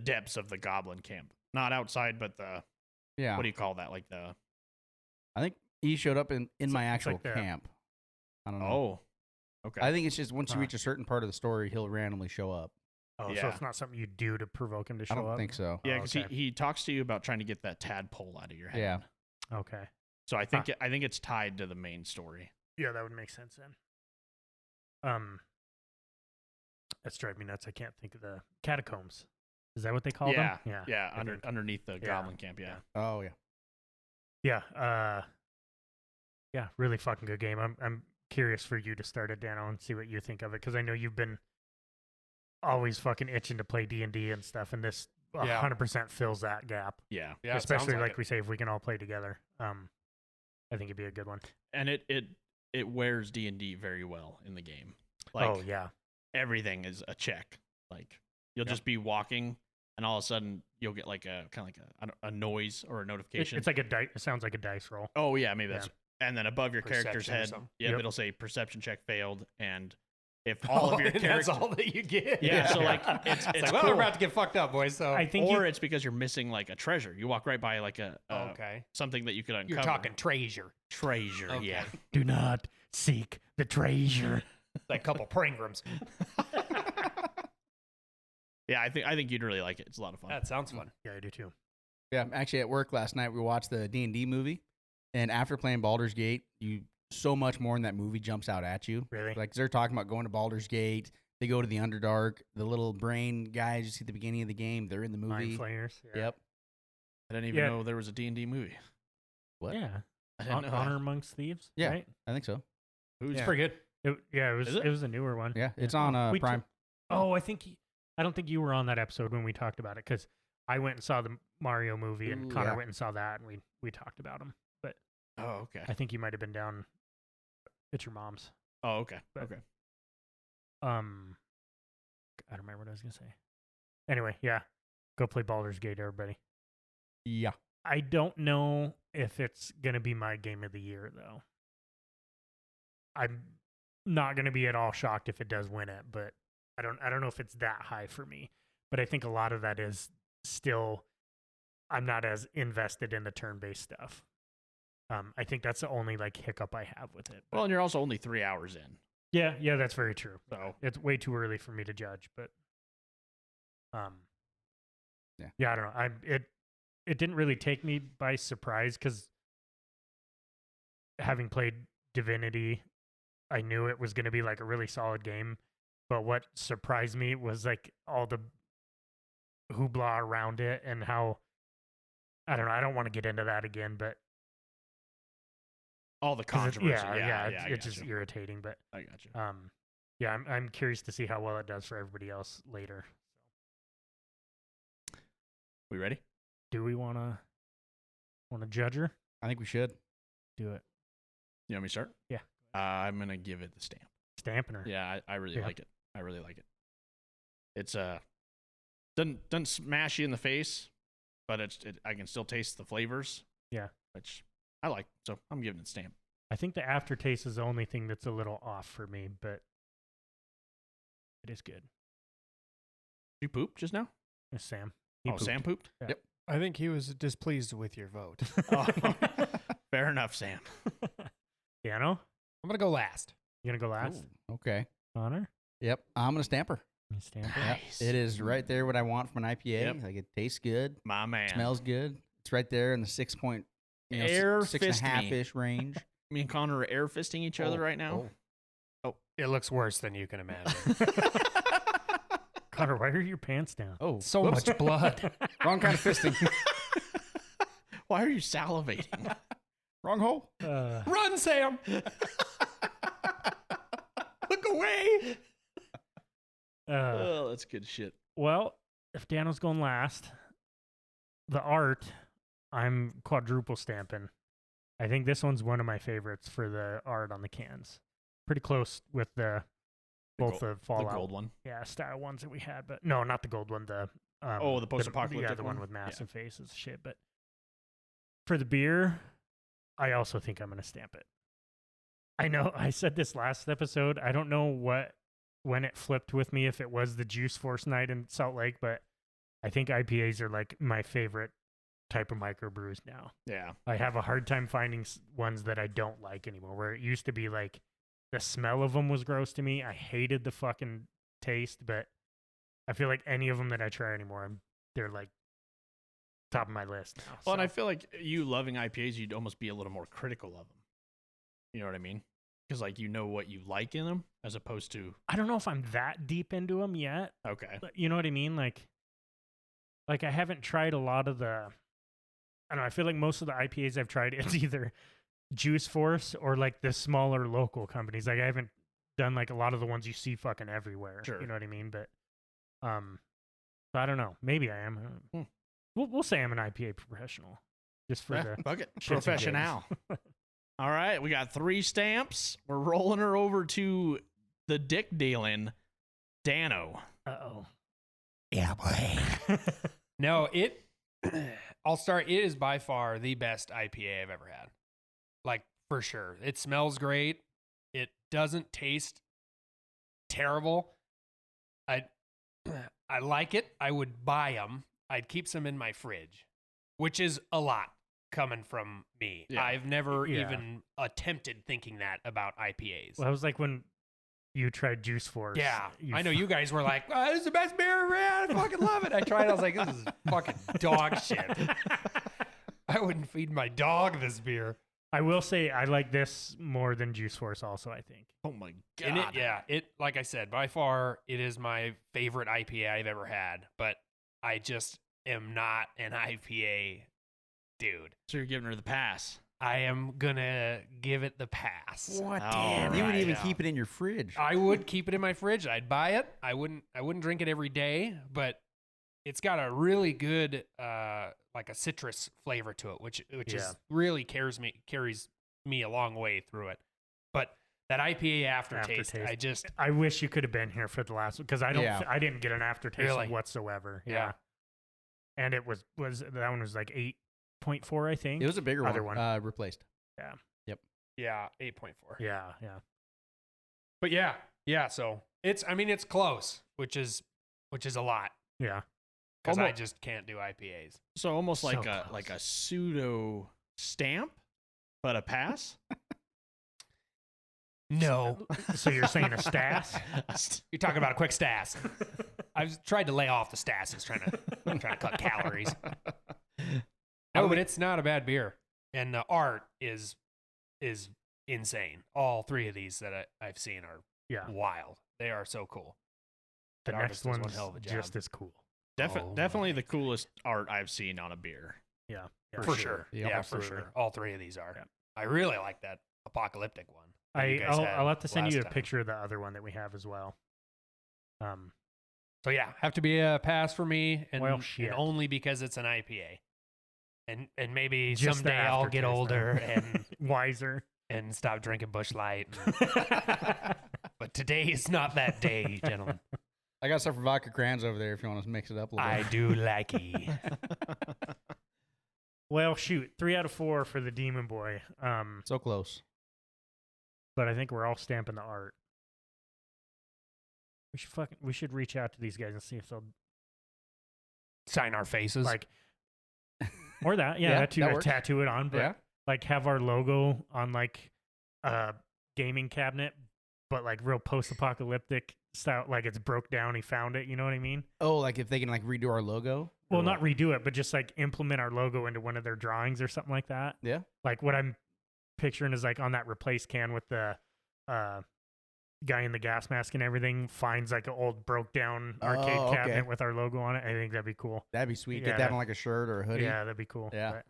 depths of the goblin camp. not outside, but the Yeah. what do you call that? Like the I think he showed up in my it's actual like the- camp. I don't know. oh, okay. I think it's just once you Huh. reach a certain part of the story, he'll randomly show up. Oh, so Yeah. it's not something you do to provoke him to show I don't up? think so. yeah, Oh, because okay. he talks to you about trying to get that tadpole out of your head. Yeah. Okay. So I think it's tied to the main story. Yeah, that would make sense then. That's driving me nuts. I can't think of the catacombs. Is that what they call Yeah, them? yeah, I think. underneath the goblin camp. Yeah. Oh yeah. Yeah. Yeah. Really fucking good game. I'm curious for you to start it, Dano, and see what you think of it, because I know you've been always fucking itching to play D&D and stuff, and this 100% fills that gap. Yeah. Yeah, it Especially sounds like it. we say, if we can all play together. I think it'd be a good one. And it wears D&D very well in the game. Like Oh yeah. everything is a check. Like you'll just be walking and all of a sudden you'll get like a kind of like a noise or a notification. It's like a dice. It sounds like a dice roll. Oh yeah, maybe that's. And then above your character's Perception or head, something. Yep. it'll say perception check failed, and if all of your and characters, that's all that you get. yeah, so like it's It's like, cool. well, we're about to get fucked up, boys. So I think or it's because you're missing like a treasure. You walk right by like a okay, something that you could uncover. you're talking treasure. treasure, Okay. yeah. do not seek the treasure. Like a couple Pringrams. Yeah, I think you'd really like it. It's a lot of fun. That sounds fun. Yeah, I do too. Yeah. Actually, at work last night, we watched the D&D movie, and after playing Baldur's Gate, so much more in that movie jumps out at you. Really? Like they're talking about going to Baldur's Gate. They go to the Underdark. The little brain guys you see at the beginning of the game, they're in the movie. Mind flayers. Yeah. Yep. I didn't even Yeah. know there was a D&D movie. What? Yeah. I didn't know that. Honor Amongst Thieves. Yeah. Right? I think so. Who's It's pretty good. It was. Is it? It was a newer one. Yeah. It's on We Prime. Oh, I don't think you were on that episode when we talked about it, because I went and saw the Mario movie, and Ooh, Connor yeah. went and saw that, and we talked about them. But Oh, okay. I think you might have been down at your mom's. Oh, okay. But- Okay. I don't remember what I was gonna say. Anyway, yeah, go play Baldur's Gate, everybody. Yeah. I don't know if it's gonna be my game of the year though. I'm not gonna be at all shocked if it does win it, but I don't know if it's that high for me. But I think a lot of that is still I'm not as invested in the turn-based stuff. I think that's the only like hiccup I have with it. But Well, and you're also only 3 hours in. yeah, that's very true. So It's way too early for me to judge, but Yeah. I don't know. It didn't really take me by surprise, because having played Divinity, I knew it was going to be like a really solid game. But what surprised me was like all the hoopla around it and how, I don't know. I don't want to get into that again, but all the 'cause controversy. it's I just gotcha. irritating. But I got you. yeah, I'm curious to see how well it does for everybody else later. We ready? Do we want to judge her? I think we should. Do it. You want me to start? Yeah. I'm gonna give it the stamp. Stamping her. Yeah, I really Yeah. like it. I really like it. It's doesn't smash you in the face, but I can still taste the flavors. Yeah. Which I like. So I'm giving it a stamp. I think the aftertaste is the only thing that's a little off for me, but it is good. You pooped just now? It's Sam. He Oh, pooped. Sam pooped? Yep. I think he was displeased with your vote. Oh, fair enough, Sam. Piano? I'm gonna go last. You gonna go last? Ooh, okay. Connor? Yep. I'm gonna stamp her. You stamp her? Yep. Nice. It is right there what I want from an IPA. Yep. Like it tastes good, My man. smells good. It's right there in the 6 point, Air 6.5 fist me. ish range. Me and Connor are air fisting each other right now. It looks worse than you can imagine. Connor, why are your pants down? Oh, So whoops. much blood. Wrong kind of fisting. Why are you salivating? Wrong hole. Run, Sam! Look away. uh, Oh, that's good shit. well, if Dano's going last, the art, I'm quadruple stamping. I think this one's one of my favorites for the art on the cans. Pretty close with both the The Fallout, gold one. style ones that we had, but no, not the gold one. The The post-apocalyptic yeah, the one one? with Yeah. massive faces, shit. But for the beer, I also think I'm gonna stamp it. I know I said this last episode. I don't know when it flipped with me, if it was the Juice Force night in Salt Lake, but I think IPAs are like my favorite type of microbrews now. Yeah. I have a hard time finding ones that I don't like anymore. Where it used to be like the smell of them was gross to me. I hated the fucking taste, but I feel like any of them that I try anymore, they're like top of my list now. Well, and I feel like you loving IPAs, you'd almost be a little more critical of them. You know what I mean? Because like you know what you like in them, as opposed to I don't know if I'm that deep into them yet. okay, But you know what I mean? Like I haven't tried a lot of the. I don't know. I feel like most of the IPAs I've tried, it's either Juice Force or like the smaller local companies. Like I haven't done like a lot of the ones you see fucking everywhere. Sure. You know what I mean? But so I don't know. Maybe I am. We'll say I'm an IPA professional, just for the fuck it, shits and gigs. professional. All right, we got 3 stamps. We're rolling her over to the dick dealing Dano. Uh-oh. Yeah, boy. No, I'll start. It is by far the best IPA I've ever had. Like, for sure. It smells great. It doesn't taste terrible. I like it. I would buy them. I'd keep some in my fridge, which is a lot coming from me. Yeah. I've never Yeah. even attempted thinking that about IPAs. Well, I was like when you tried Juice Force. Yeah, I know you guys were like, oh, "This is the best beer ever had. I fucking love it." I tried. I was like, "This is fucking dog shit." I wouldn't feed my dog this beer. I will say I like this more than Juice Force. Also, I think. Oh my god! And it like I said, by far it is my favorite IPA I've ever had. But I just am not an IPA dude. So you're giving her the pass. I am gonna give it the pass. What? All Damn, you right, wouldn't even yeah. keep it in your fridge. I would keep it in my fridge. I'd buy it. I wouldn't drink it every day, but it's got a really good like a citrus flavor to it, which Yeah. is really carries me a long way through it. But that IPA aftertaste, I wish you could have been here for the last one because I don't. Yeah. I didn't get an aftertaste Really? whatsoever. Yeah. And it was that one was like 8.4, I think. It was a bigger Other one. one. Replaced. yeah, 8.4. Yeah. But yeah. So it's close, which is a lot Yeah. because I Almost- just can't do IPAs. So almost So like close. a pseudo stamp, but a pass. No, So you're saying a Stas? you're talking about a quick Stas. I've tried to lay off the Stases, trying to cut calories. No, but it's not a bad beer, and the art is insane. All 3 of these that I've seen are Yeah. wild. They are so cool. The That next artist does one one's hell of a job. just as cool. Oh Definitely my the coolest art I've seen on a beer. Yeah. For sure. Yeah, Yeah, for absolutely. sure. All 3 of these are. Yeah. I really like that apocalyptic one. that you guys I'll had have to send you a last time. picture of the other one that we have as well. So yeah, have to be a pass for me, and, Well, shit. and only because it's an IPA. And maybe Just the someday I'll get aftertaste, older then. Wiser. and stop drinking Busch Light. But today is not that day, gentlemen. I got some for vodka crayons over there if you want to mix it up a little I bit. do like it. Well, shoot, 3 out of 4 for the Demon Boy. So close. But I think we're all stamping the art. We should reach out to these guys and see if they'll Sign our faces. like or that Yeah, that too, that or works. tattoo it on, but Yeah. like have our logo on like a gaming cabinet, but like real post-apocalyptic style, like it's broke down. He found it. You know what I mean? Oh, like if they can like redo our logo? Well, Or not what? redo it, but just like implement our logo into one of their drawings or something like that. Yeah. Like what I'm picturing is like on that replace can with the guy in the gas mask and everything finds like an old broke down arcade Oh, okay. cabinet with our logo on it. I think that'd be cool. That'd be sweet. Yeah, Get that on like a shirt or a hoodie. Yeah, that'd be cool. Yeah. But,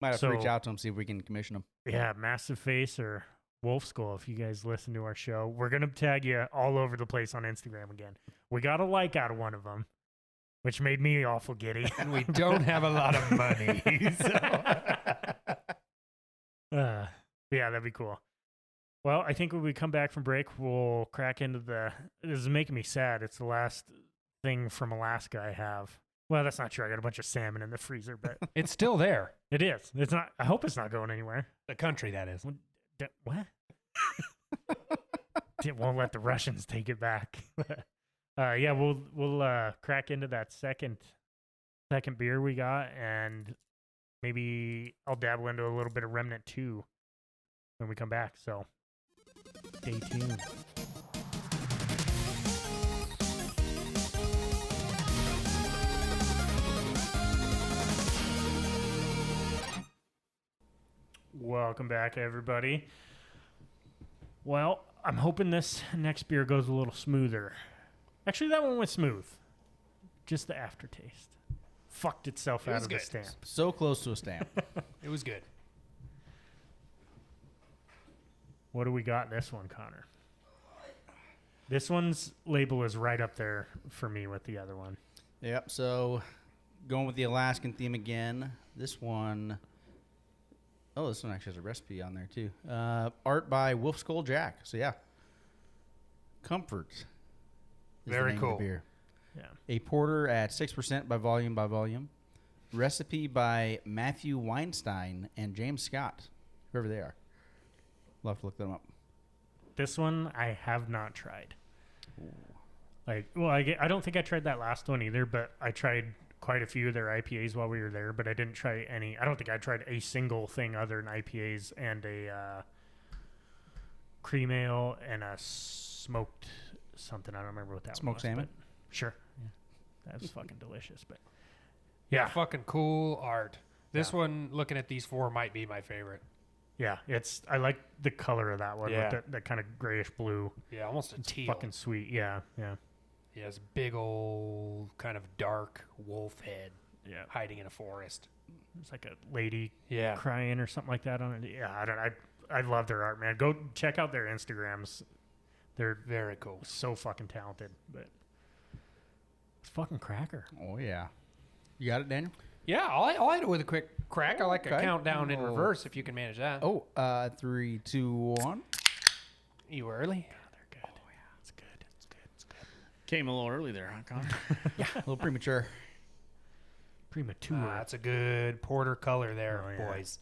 Might have to reach So- out to them, see if we can commission them. yeah, Massive Face or Wolf Skull, if you guys listen to our show. We're going to tag you all over the place on Instagram again. We got a like out of one of them, which made me awful giddy. and we don't have a lot of money. Yeah, that'd be cool. Well, I think when we come back from break, we'll crack into this is making me sad. It's the last thing from Alaska I have. Well, that's not true. I got a bunch of salmon in the freezer, but It's still there. it is. It's not. I hope it's not going anywhere. The country, that is. What? It won't let the Russians take it back. Yeah, we'll crack into that second second beer we got, and maybe I'll dabble into a little bit of Remnant 2 when we come back. So stay tuned. Welcome back, everybody. Well, I'm hoping this next beer goes a little smoother. Actually, that one went smooth. Just the aftertaste. Fucked itself out of the stamp. So close to a stamp. It was good. What do we got in this one, Connor? This one's label is right up there for me with the other one. Yep. So going with the Alaskan theme again. This one. Oh, this one actually has a recipe on there too. Art by Wolf Skull Jack. So yeah. Comfort. Is Very the name of cool. the beer. Yeah. A porter at 6% by volume. Recipe by Matthew Weinstein and James Scott, whoever they are. We'll have to look them up. This one I have not tried. I don't think I tried that last one either, but I tried quite a few of their IPAs while we were there, but I didn't try any. I don't think I tried a single thing other than IPAs and a cream ale and a smoked something. I don't remember what that Smoked was. salmon? But sure. Yeah. That was fucking delicious. But Yeah, yeah. fucking cool art. This one, looking at these four, might be my favorite. Yeah, I like the color of that one Yeah. with that kind of grayish blue. Yeah, almost a It's teal. fucking sweet. Yeah, yeah. He has big old kind of dark wolf head Yeah. hiding in a forest. It's like a lady Yeah. crying or something like that on it. Yeah, I love their art, man. Go check out their Instagrams. They're Very cool. so fucking talented, but it's fucking cracker. Oh yeah. You got it, Daniel? Yeah, I'll hit it with a quick crack. I like a Okay. countdown in Oh. reverse if you can manage that. Oh, 3, 2, 1. You early? They're good. Oh yeah, it's good. It's good. It's good. Came a little early there, huh, Connor? A little premature. Premature. That's a good porter color there, Oh, yeah. boys.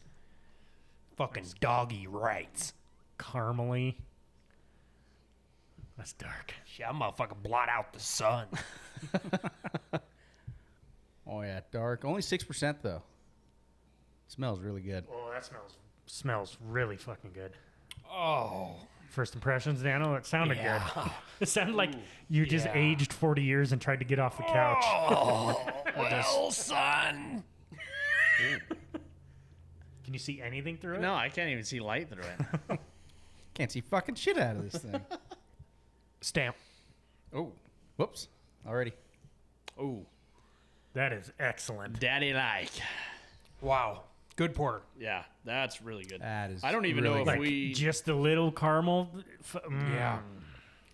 Fucking doggy rights. Caramely. That's dark. Shit, I'm gonna fucking blot out the sun. Oh yeah, dark. Only 6% though. Smells really good. Oh, that smells really fucking good. Oh. First impressions, Daniel. It sounded Yeah. good. It sounded like you just yeah. aged 40 years and tried to get off the couch. Oh, well, son. Can you see anything through it? No, I can't even see light through it. Can't see fucking shit out of this thing. Stamp. Oh, whoops. Already. Oh, That is excellent. daddy like. Wow. Good porter. Yeah, that's really good. That is I don't even really know if good. Like we. just a little caramel. Yeah.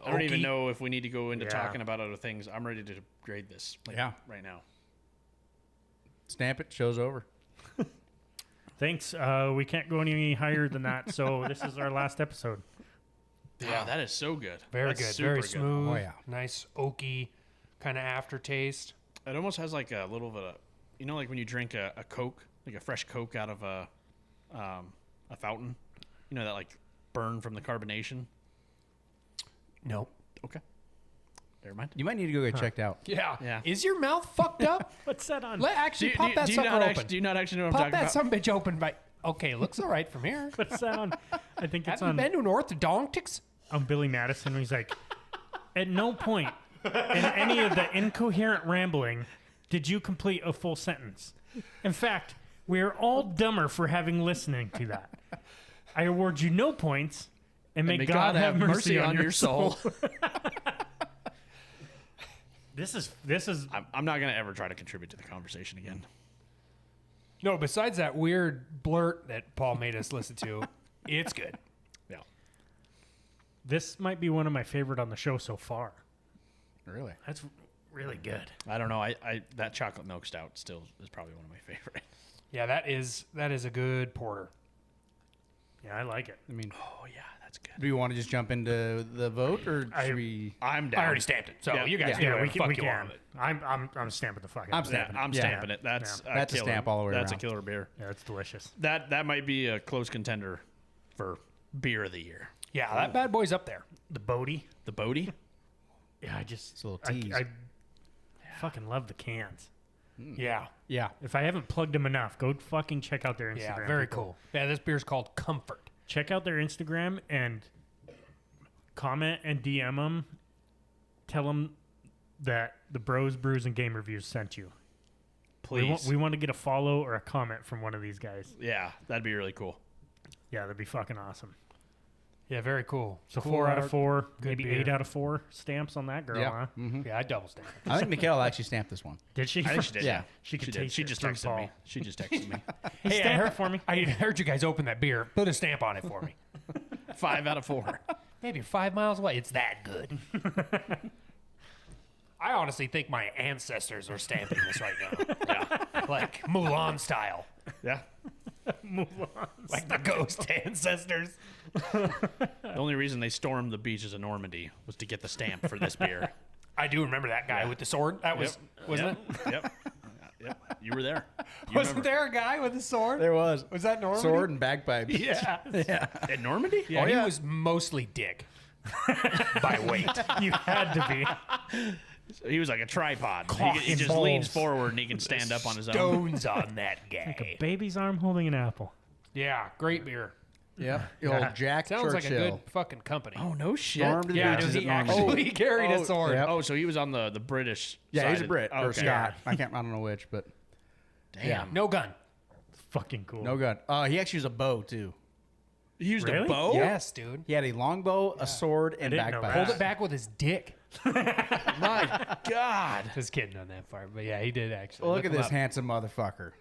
I don't even Oaky. know if we need to go into Yeah. talking about other things. I'm ready to grade this. Yeah. Right now. Stamp it. Show's over. Thanks. We can't go any higher than that. So this is our last episode. Yeah, that is so good. Very That's good. super Very good. smooth. Oh, yeah. Nice oaky kind of aftertaste. It almost has like a little bit of, you know, like when you drink a Coke, like a fresh Coke out of a fountain. You know, that like burn from the carbonation. Nope. Okay. Never mind. You might need to go get checked out. Yeah. Yeah. Is your mouth fucked up? What's that on? Actually, pop that do you sucker not open. actually, do you not actually know what Pop I'm that talking about? some bitch open. By okay, looks all right from here. What's that on? I think it's Have you on, been to an orthodontics? on Billy Madison. When he's like, at no point in any of the incoherent rambling did you complete a full sentence. In fact, we are all dumber for having listening to that. I award you no points, and may God have mercy on your soul. This is I'm not going to ever try to contribute to the conversation again. No, besides that weird blurt that Paul made us listen to, it's good. Yeah. this might be one of my favorite on the show so far. Really? That's really good. I don't know. I that chocolate milk stout still is probably one of my favorite. Yeah, that is a good porter. Yeah, I like it. I mean, Oh yeah, that's good. do you want to just jump into the vote, or should we? I'm down. I already stamped it, so Yeah. you guys Yeah. can do Yeah, whatever we the can. fuck We you can. want with it. I'm stamping the fuck. I'm out. stamping. Yeah, I'm Yeah. stamping it. That's That's a killer. stamp all the way That's a around. killer beer. Yeah, it's delicious. That might be a close contender for beer of the year. Yeah, that bad boy's up there. The Bodie. The Bodie. Yeah, I just It's a little I, tease. I fucking love the cans. Yeah. Yeah. If I haven't plugged them enough, go fucking check out their Instagram. Yeah, very people. cool. Yeah, this beer's called Comfort. Check out their Instagram and comment and DM them. Tell them that the Bros, Brews, and Game Reviews sent you. Please. We want to get a follow or a comment from one of these guys. Yeah, that'd be really cool. Yeah, that'd be fucking awesome. Yeah, very cool. So Cool 4 out art, of 4, good maybe beer. 8 out of 4 stamps on that girl, Yeah. huh? Mm-hmm. Yeah, I double stamp. I think Mikhail actually stamped this one. Did she? I think she did. Yeah. She could She did. taste She it just from texted me. Paul. She just texted me. He Hey, stamped it for me. I heard you guys open that beer. Put a stamp on it for me. 5 out of 4. Maybe you're 5 miles away. It's that good. I honestly think my ancestors are stamping this right now. Yeah. Like Mulan style. Yeah. Like the ghost ancestors. The only reason they stormed the beaches of Normandy was to get the stamp for this beer. I do remember that guy with the sword. That was, wasn't Yep. Yep. Yep. You were there. You Wasn't remember. there a guy with a sword? There was. Was that Normandy? Sword and bagpipes. Yeah. Yeah. At Normandy? Yeah, he was mostly dick. By weight. You had to be. He was like a tripod. Cock He and just leans balls. forward and he can stand up on his own. Stones on that guy. Baby's arm holding an apple. Yeah, great beer. Yep. Yeah. Old Jack Sounds like a good Churchill. fucking company. Oh, no shit. Stormed the yeah, beaches dude, at he Normandy. actually carried a sword. Yep. Oh, so he was on the British Yeah, he's a side. Brit or Okay. Scott. I don't know which, but Damn. Yeah, no gun. Fucking cool. no gun. He actually used a bow too. He used Really? a bow? Yes, dude. He had a longbow, a sword, and didn't know bagpipes. Hold it back with his dick. My God. Just kidding on that part, but yeah, he did actually. Well, look at him this up. handsome motherfucker.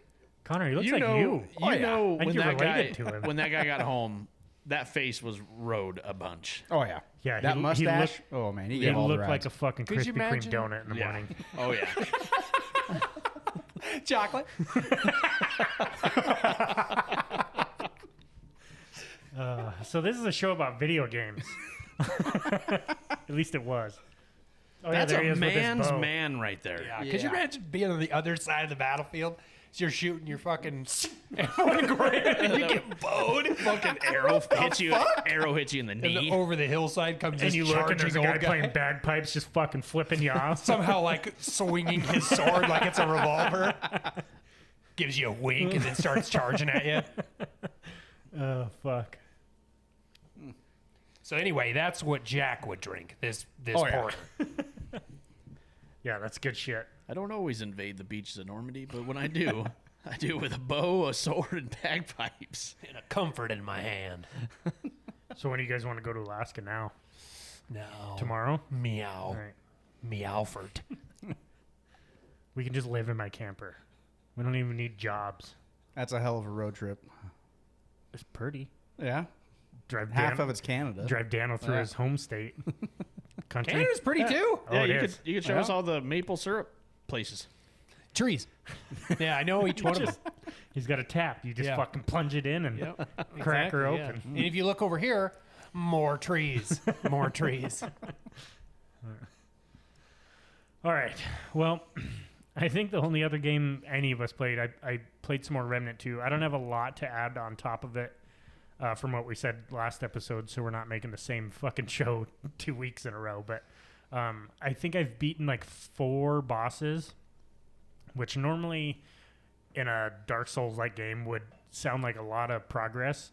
Connor, he looks You like know, you. you know I think when you're that guy related to him. when that guy got home, that face was rode a bunch. Oh yeah. Yeah, That he mustache. looked- Oh man, he He gave all the looked like rides. a fucking Could you Krispy Kreme imagine? donut in the Yeah. morning. Oh yeah. Chocolate. So this is a show about video games. At least it was. Oh, That's there he a is with his man's bow. man right there. Yeah, could you Yeah. imagine being on the other side of the battlefield? So you're shooting your fucking and you get bowed. Fucking arrow hits you. Arrow hits you in the And knee. over the hillside comes And this you look and there's a charging guy old guy. playing bagpipes just fucking flipping you off. Somehow like swinging his sword like it's a revolver. Gives you a wink and then starts charging at you. Oh, fuck. So anyway, that's what Jack would drink. This Oh, yeah. porter. Yeah, that's good shit. I don't always invade the beaches of Normandy, but when I do, I do with a bow, a sword, and bagpipes. And a comfort in my hand. So when do you guys want to go to Alaska now? No. Tomorrow? Meow. All right. Meowford. We can just live in my camper. We don't even need jobs. That's a hell of a road trip. It's pretty. Yeah. Drive Half Dan- of it's Canada. Drive Daniel through Yeah. his home state. Country. Canada's pretty too. Oh, Yeah, it you is. could show us all the maple syrup places. Trees. Yeah, I know each one of them. He's got a tap. You just Yeah. fucking plunge it in and crack her Exactly, yeah. open. And if you look over here, more trees. More trees. All right. Well, I think the only other game any of us played, I played some more Remnant 2. I don't have a lot to add on top of it from what we said last episode, so we're not making the same fucking show 2 weeks in a row. But I think I've beaten like 4 bosses, which normally in a Dark Souls-like game would sound like a lot of progress.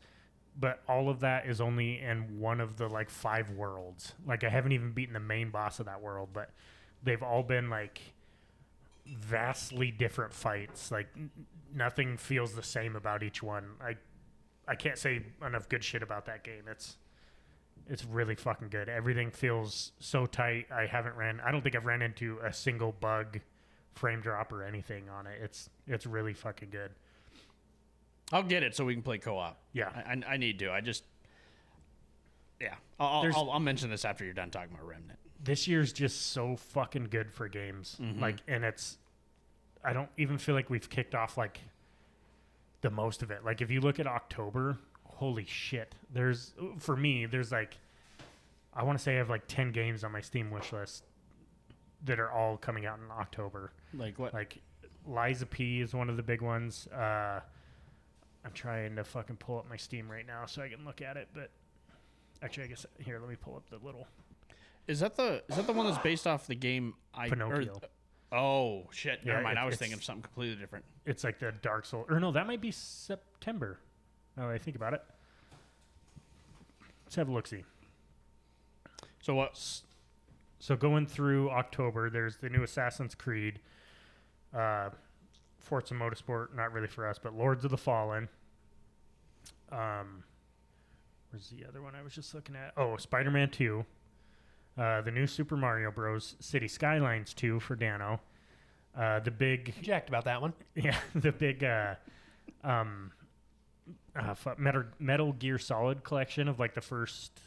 But all of that is only in one of the like 5 worlds. Like I haven't even beaten the main boss of that world, but they've all been like vastly different fights. Like nothing feels the same about each one. I can't say enough good shit about that game. It's really fucking good. Everything feels so tight. I don't think I've ran into a single bug, frame drop or anything on it. It's really fucking good. I'll get it so we can play co-op. Yeah. I need to. I'll mention this after you're done talking about Remnant. This year's just so fucking good for games. Like, and I don't even feel like we've kicked off like the most of it. Like if you look at October, holy shit. There's like, I want to say I have like 10 games on my Steam wish list that are all coming out in October. Like what? Like Liza P is one of the big ones. I'm trying to fucking pull up my Steam right now so I can look at it, but actually I guess here, let me pull up the little Is that the one that's based off the game Pinocchio. Oh shit! Never Yeah, mind. I was it's- thinking of something completely different. It's like the Dark Soul, or no, that might be September. Now that I think about it. Let's have a look. See. So what? So going through October, there's the new Assassin's Creed, Forza Motorsport, not really for us, but Lords of the Fallen. Where's the other one I was just looking at? Oh, Spider-Man 2. The new Super Mario Bros. City Skylines 2 for Dano. The big, Jacked about that one. yeah, the big Metal Gear Solid collection of like the first,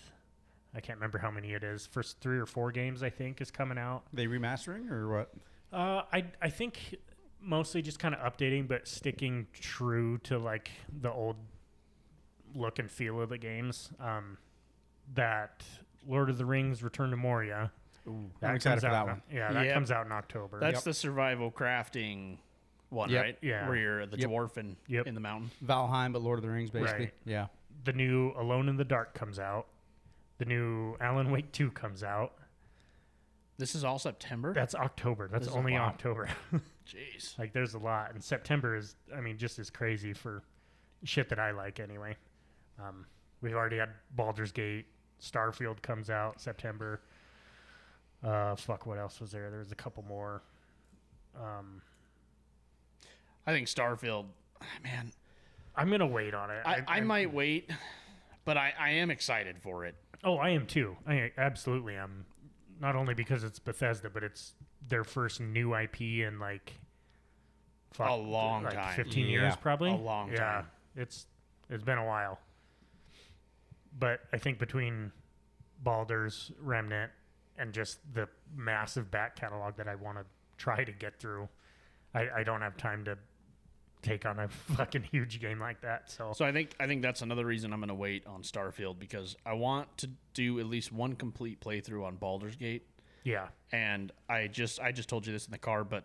I can't remember how many it is, first 3 or 4 games I think is coming out. They remastering or what? I think mostly just kind of updating, but sticking true to like the old look and feel of the games. That Lord of the Rings: Return to Moria. Ooh, That I'm excited comes for out that in- one. Yeah, that Yep. comes out in October. That's the survival crafting one, Yep. right? Yeah. Where you're the Yep. dwarf in Yep. the mountain. Valheim, but Lord of the Rings, basically. Right. Yeah. The new Alone in the Dark comes out. The new Alan Wake 2 comes out. This is all September. That's October. That's This is- only wow. October. Jeez. Like, there's a lot. And September is, I mean, just as crazy for shit that I like anyway. We've already had Baldur's Gate. Starfield comes out September. What else was there? There was a couple more. I think Starfield. Man, I'm going to wait on it. I might wait, but I am excited for it. Oh, I am too. I absolutely am. Not only because it's Bethesda, but it's their first new IP in like A long time. 15 years Yeah, probably. a long time. It's been a while. But I think between Baldur's, Remnant, and just the massive back catalog that I want to try to get through, I don't have time to take on a fucking huge game like that. So So I think that's another reason I'm going to wait on Starfield, because I want to do at least one complete playthrough on Baldur's Gate. yeah, And I just told you this in the car, but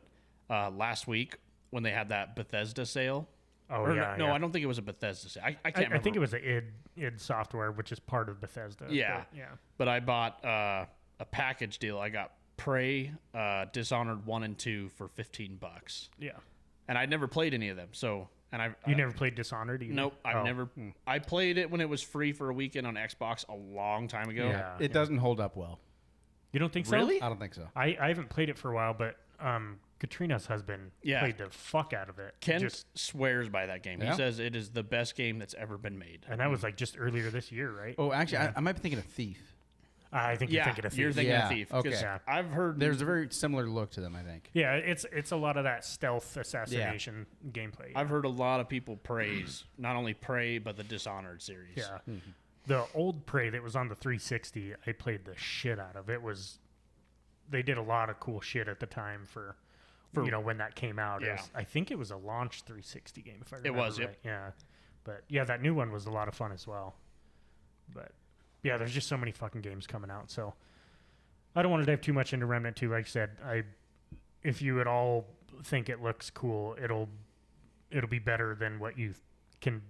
last week when they had that Bethesda sale. oh Or yeah, no, yeah. I don't think it was a Bethesda sale. I can't remember. I think it was a id Software, which is part of Bethesda. Yeah. but yeah. But I bought a package deal. I got Prey, Dishonored 1 and 2 for $15. Yeah. And I'd never played any of them. So, and I You never played Dishonored either? Nope, I've Oh. never. I played it when it was free for a weekend on Xbox a long time ago. Yeah. It doesn't hold up well. You don't think so? Really? I don't think so. I haven't played it for a while, but Katrina's husband Yeah. played the fuck out of it. Ken Just, swears by that game. Yeah? He says it is the best game that's ever been made. and that was like just earlier this year, right? Oh, actually, I might be thinking of Thief. I think you're thinking of you're Thief. thinking Yeah, of Thief. okay. 'Cause Yeah. I've heard There's a very similar look to them, I think. Yeah, it's a lot of that stealth assassination gameplay. I've heard a lot of people praise not only Prey but the Dishonored series. Yeah. The old Prey that was on the 360, I played the shit out of. They did a lot of cool shit at the time for when that came out. Yeah. I think it was a launch 360 game if I remember was, right. yep. Yeah. But yeah, that new one was a lot of fun as well. But yeah, there's just so many fucking games coming out. So I don't want to dive too much into Remnant 2. Like I said, if you at all think it looks cool, it'll be better than what you can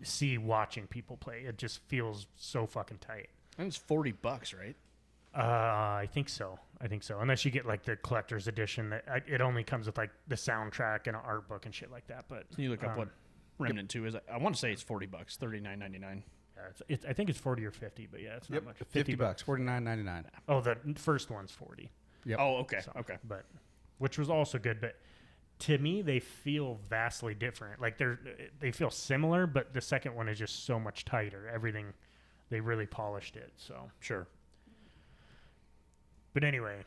see watching people play. It just feels so fucking tight. And it's $40, right? I think so. Unless you get like the collector's edition, it only comes with like the soundtrack and an art book and shit like that. But Can you look up what Remnant 2 is? I want to say it's $40, $39.99. yeah, I think it's 40 or 50, but yeah, it's not much. $50, $49.99. Oh, the first one's 40. Yep. Oh, okay, So, okay. But which was also good, but to me they feel vastly different. Like they feel similar, but the second one is just so much tighter. Everything, they really polished it. So Sure. But anyway,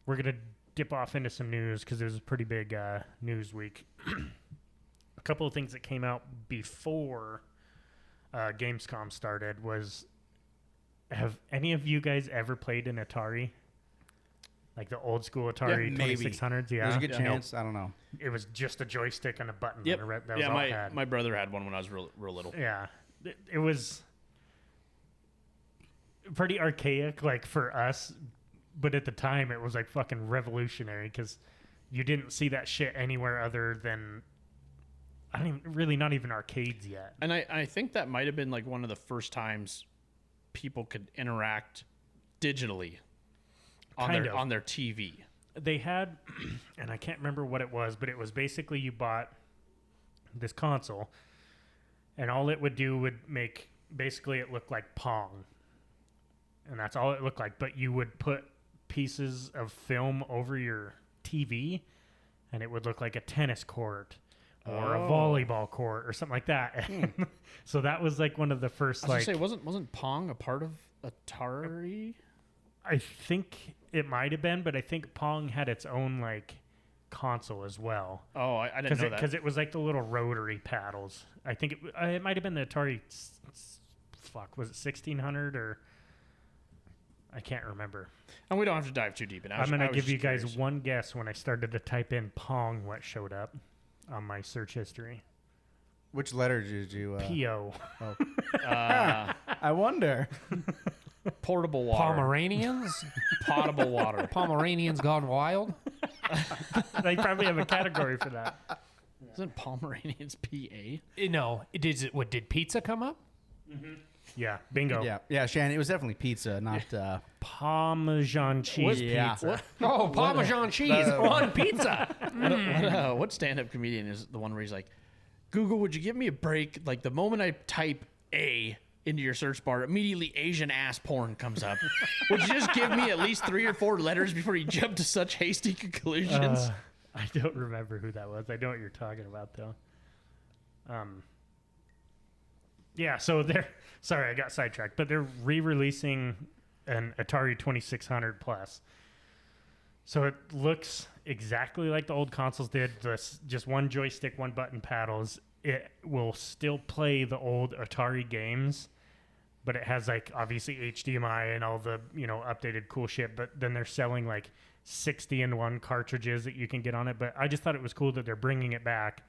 we're going to dip off into some news because it was a pretty big news week. A couple of things that came out before Gamescom started was, have any of you guys ever played an Atari? Like the old school Atari maybe. 2600s? Yeah. There's a good Yeah. chance. I don't know. It was just a joystick and a button. Yep. On it. That was Yeah, all it had. my brother had one when I was real little. Yeah. It was pretty archaic, like for us, but at the time it was like fucking revolutionary because you didn't see that shit anywhere other than not even arcades yet. And I think that might have been like one of the first times people could interact digitally on Kind their of. on their TV. they had, and I can't remember what it was, but it was basically you bought this console, and all it would do would make, basically it looked like Pong. And that's all it looked like. But you would put pieces of film over your TV, and it would look like a tennis court or a volleyball court or something like that. So that was like one of the first, I was gonna say, wasn't Pong a part of Atari? I think it might have been, but I think Pong had its own like console as well. Oh, I didn't know that. Because it was like the little rotary paddles. I think it might have been the Atari. Was it 1600 or? I can't remember. And we don't have to dive too deep in it. I'm going to give you guys one guess when I started to type in Pong, what showed up on my search history. Which letter did you? P.O. I wonder. Portable water. Pomeranians? Potable water. Pomeranians gone wild? They probably have a category for that. Isn't Pomeranians PA? No. Did pizza come up? Mm-hmm. Yeah, bingo. Yeah, Shannon. It was definitely pizza, not. Parmesan cheese pizza. Oh, Parmesan cheese on pizza. What stand-up comedian is the one where he's like, Google, would you give me a break? Like the moment I type A into your search bar, immediately Asian ass porn comes up. Would you just give me at least 3 or 4 letters before you jump to such hasty conclusions? I don't remember who that was. I know what you're talking about, though. Yeah, so they're... Sorry, I got sidetracked. But they're re-releasing an Atari 2600 Plus. So it looks exactly like the old consoles did. Just one joystick, one button paddles. It will still play the old Atari games, but it has like obviously HDMI and all the updated cool shit. But then they're selling like 60-in-1 cartridges that you can get on it. But I just thought it was cool that they're bringing it back,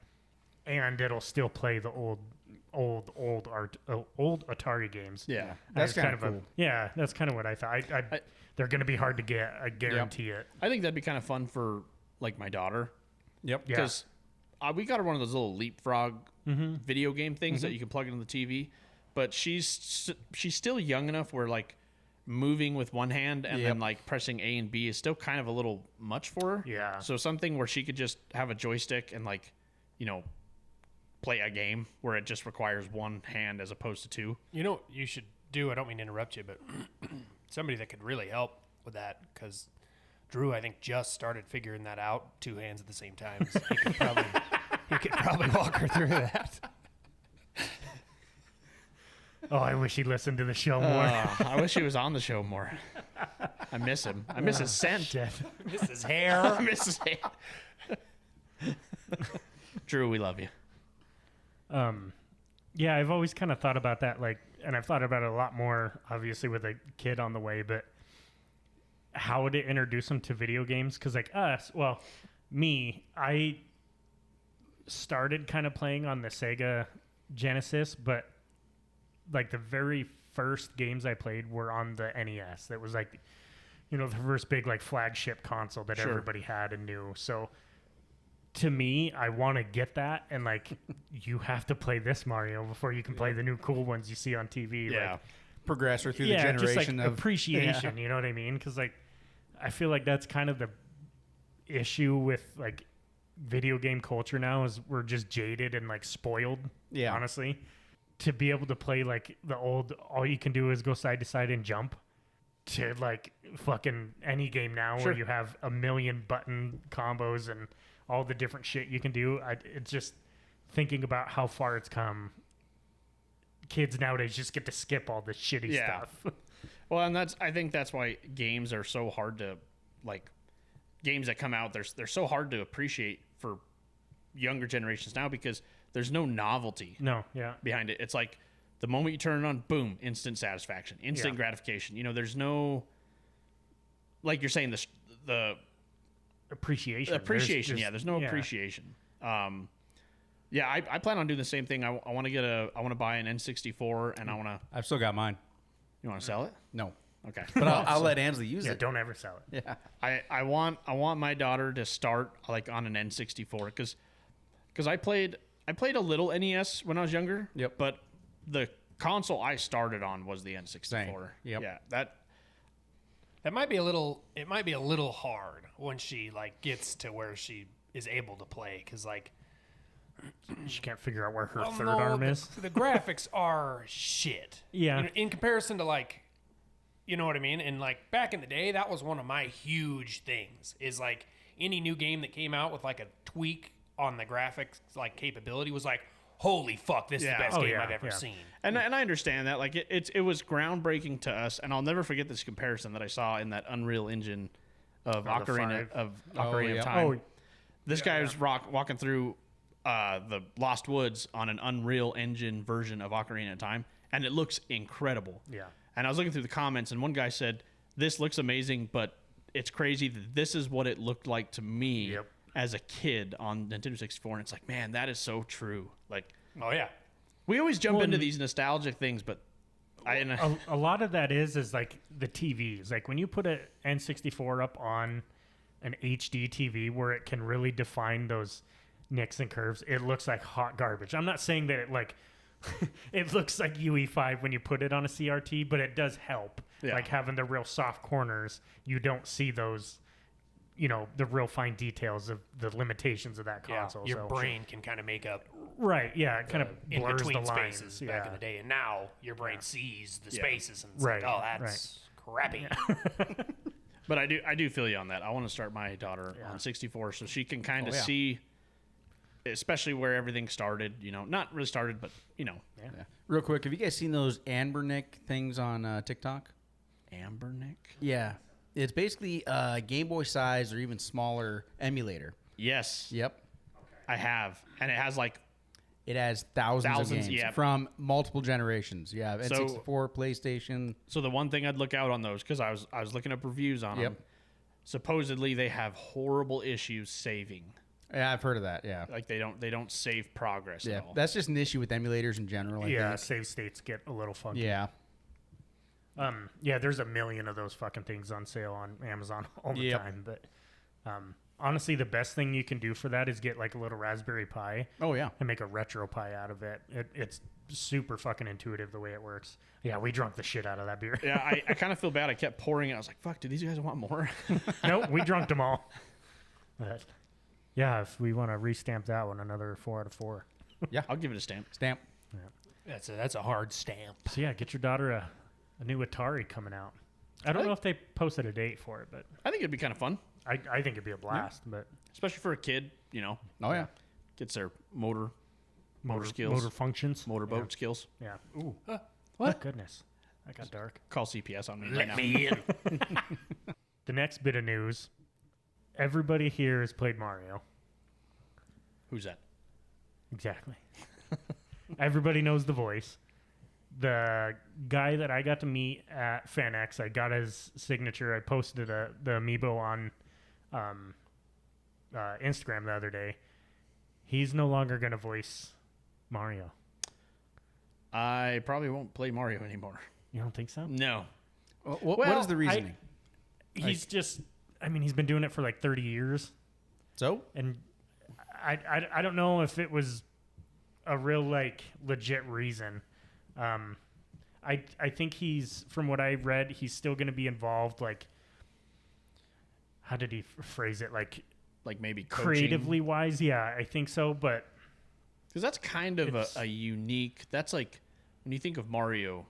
and it'll still play the old Atari games. Yeah, that's kind of cool. That's kind of what I thought. They're going to be hard to get. I guarantee it. I think that'd be kind of fun for like my daughter. Yep. Because we got her one of those little leapfrog video game things that you can plug into the TV, but she's still young enough where like moving with one hand and then like pressing A and B is still kind of a little much for her. Yeah. So something where she could just have a joystick and like, play a game where it just requires one hand as opposed to 2. You know what you should do? I don't mean to interrupt you, but somebody that could really help with that, because Drew, I think, just started figuring that out, 2 hands at the same time. So he could probably walk her through that. Oh, I wish he listened to the show more. I wish he was on the show more. I miss him. I miss his scent. Shit. Miss his hair. I miss his hair. Drew, we love you. Yeah, I've always kind of thought about that, like, and I've thought about it a lot more, obviously, with a kid on the way, but how would it introduce them to video games? Because, like, I started kind of playing on the Sega Genesis, but, like, the very first games I played were on the NES. That was, like, the first big, like, flagship console that everybody had and knew. So... to me, I want to get that, and like, you have to play this Mario before you can play the new cool ones you see on TV. Yeah, like, progress her through the generation just like of appreciation. You know what I mean? Because like, I feel like that's kind of the issue with like video game culture now is we're just jaded and like spoiled. Yeah, honestly, to be able to play like the old, all you can do is go side to side and jump. To like fucking any game now where you have a million button combos and all the different shit you can do. It's just thinking about how far it's come. Kids nowadays just get to skip all the shitty stuff. Well, and I think that's why games are so hard to, like, games that come out, they're so hard to appreciate for younger generations now because there's no novelty behind it. It's like the moment you turn it on, boom, instant satisfaction, instant gratification. There's no, like you're saying, the appreciation. There's no appreciation. I plan on doing the same thing. I want to buy an N64 and I've still got mine. You want to sell it? No. Okay. But I'll let Ansley use it. Don't ever sell it. Yeah. I want my daughter to start like on an N64 because I played a little NES when I was younger. Yep. But the console I started on was the N64. Same. Yep. Yeah. That That might be a little. It might be a little hard when she like gets to where she is able to play, because like She can't figure out where her well, third no, arm is. The graphics are shit. Yeah. In comparison to like, you know what I mean? And like back in the day, that was one of my huge things. Is like any new game that came out with like a tweak on the graphics like capability was like, holy fuck, this is the best game I've ever seen. And I understand that. Like it was groundbreaking to us, and I'll never forget this comparison that I saw in that Unreal Engine of Ocarina of Time. This guy was walking through the Lost Woods on an Unreal Engine version of Ocarina of Time, and it looks incredible. Yeah. And I was looking through the comments, and one guy said, "This looks amazing, but it's crazy that this is what it looked like to me as a kid on Nintendo 64." And it's like, man, that is so true. Like, oh yeah, we always jump into these nostalgic things, but a lot of that is like the TVs. Like when you put an N64 up on an HD TV where it can really define those nicks and curves, it looks like hot garbage. I'm not saying that it like it looks like UE5 when you put it on a CRT, but it does help. Yeah. Like having the real soft corners, you don't see those, the real fine details of the limitations of that console. Your brain can kind of make up right. Yeah, it kind of in blurs between the lines spaces back in the day, and now your brain sees the spaces and it's Right, like, oh, that's crappy. But I do feel you on that. I want to start my daughter on 64 so she can kind of see, especially where everything started. Not really started, but Yeah. Real quick, have you guys seen those Ambernick things on TikTok? Ambernick. Yeah, it's basically a Game Boy size or even smaller emulator. Yes. Yep. I have, and it has like It has thousands of games from multiple generations. Yeah, N64, PlayStation. So the one thing I'd look out on those, because I was looking up reviews on them. Supposedly they have horrible issues saving. Yeah, I've heard of that. Yeah, Like they don't save progress at all. That's just an issue with emulators in general. I think. save states get a little funky. Yeah. There's a million of those fucking things on sale on Amazon all the time. But honestly, the best thing you can do for that is get like a little Raspberry Pi. Oh yeah. And make a retro Pi out of it. It's super fucking intuitive the way it works. Yeah, we drunk the shit out of that beer. Yeah, I kind of feel bad. I kept pouring it. I was like, fuck, do these guys want more? Nope, we drunk them all. But yeah, if we want to restamp that one, another 4 out of 4. Yeah, I'll give it a stamp. Stamp. That's a hard stamp. So yeah, get your daughter a new Atari coming out. I don't know if they posted a date for it, but I think it'd be kind of fun, I think it'd be a blast. But especially for a kid. Oh yeah. Gets their motor skills, motor functions, motorboat skills. Yeah. Ooh. What? Oh, goodness, that got dark. Call CPS on me right Let now. me in. The next bit of news: everybody here has played Mario. Who's that? Exactly. Everybody knows the voice. The guy that I got to meet at FanX, I got his signature. I posted the amiibo on Instagram the other day. He's no longer going to voice Mario. I probably won't play Mario anymore. You don't think so? No. What is the reasoning? He's just, he's been doing it for like 30 years. So? And I don't know if it was a real, like, legit reason. I think he's, from what I read, he's still going to be involved, like, how did he phrase it? Like Maybe coaching. Creatively wise, yeah, I think so, but... Because that's kind of a unique... That's like, when you think of Mario,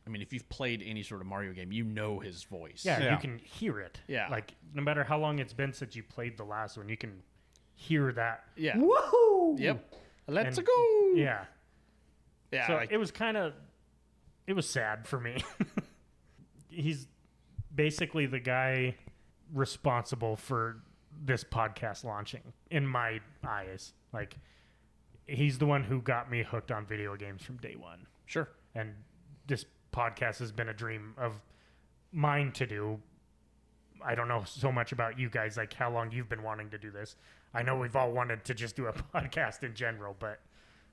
I mean, if you've played any sort of Mario game, you know his voice. Yeah, you can hear it. Yeah. Like, no matter how long it's been since you played the last one, you can hear that. Yeah. Woohoo! Yep. Let's And- go! Yeah. Yeah. So it was kind of... It was sad for me. He's basically the guy responsible for this podcast launching, in my eyes. Like, he's the one who got me hooked on video games from day one. Sure. And this podcast has been a dream of mine to do. I don't know so much about you guys, like how long you've been wanting to do this. I know we've all wanted to just do a podcast in general, but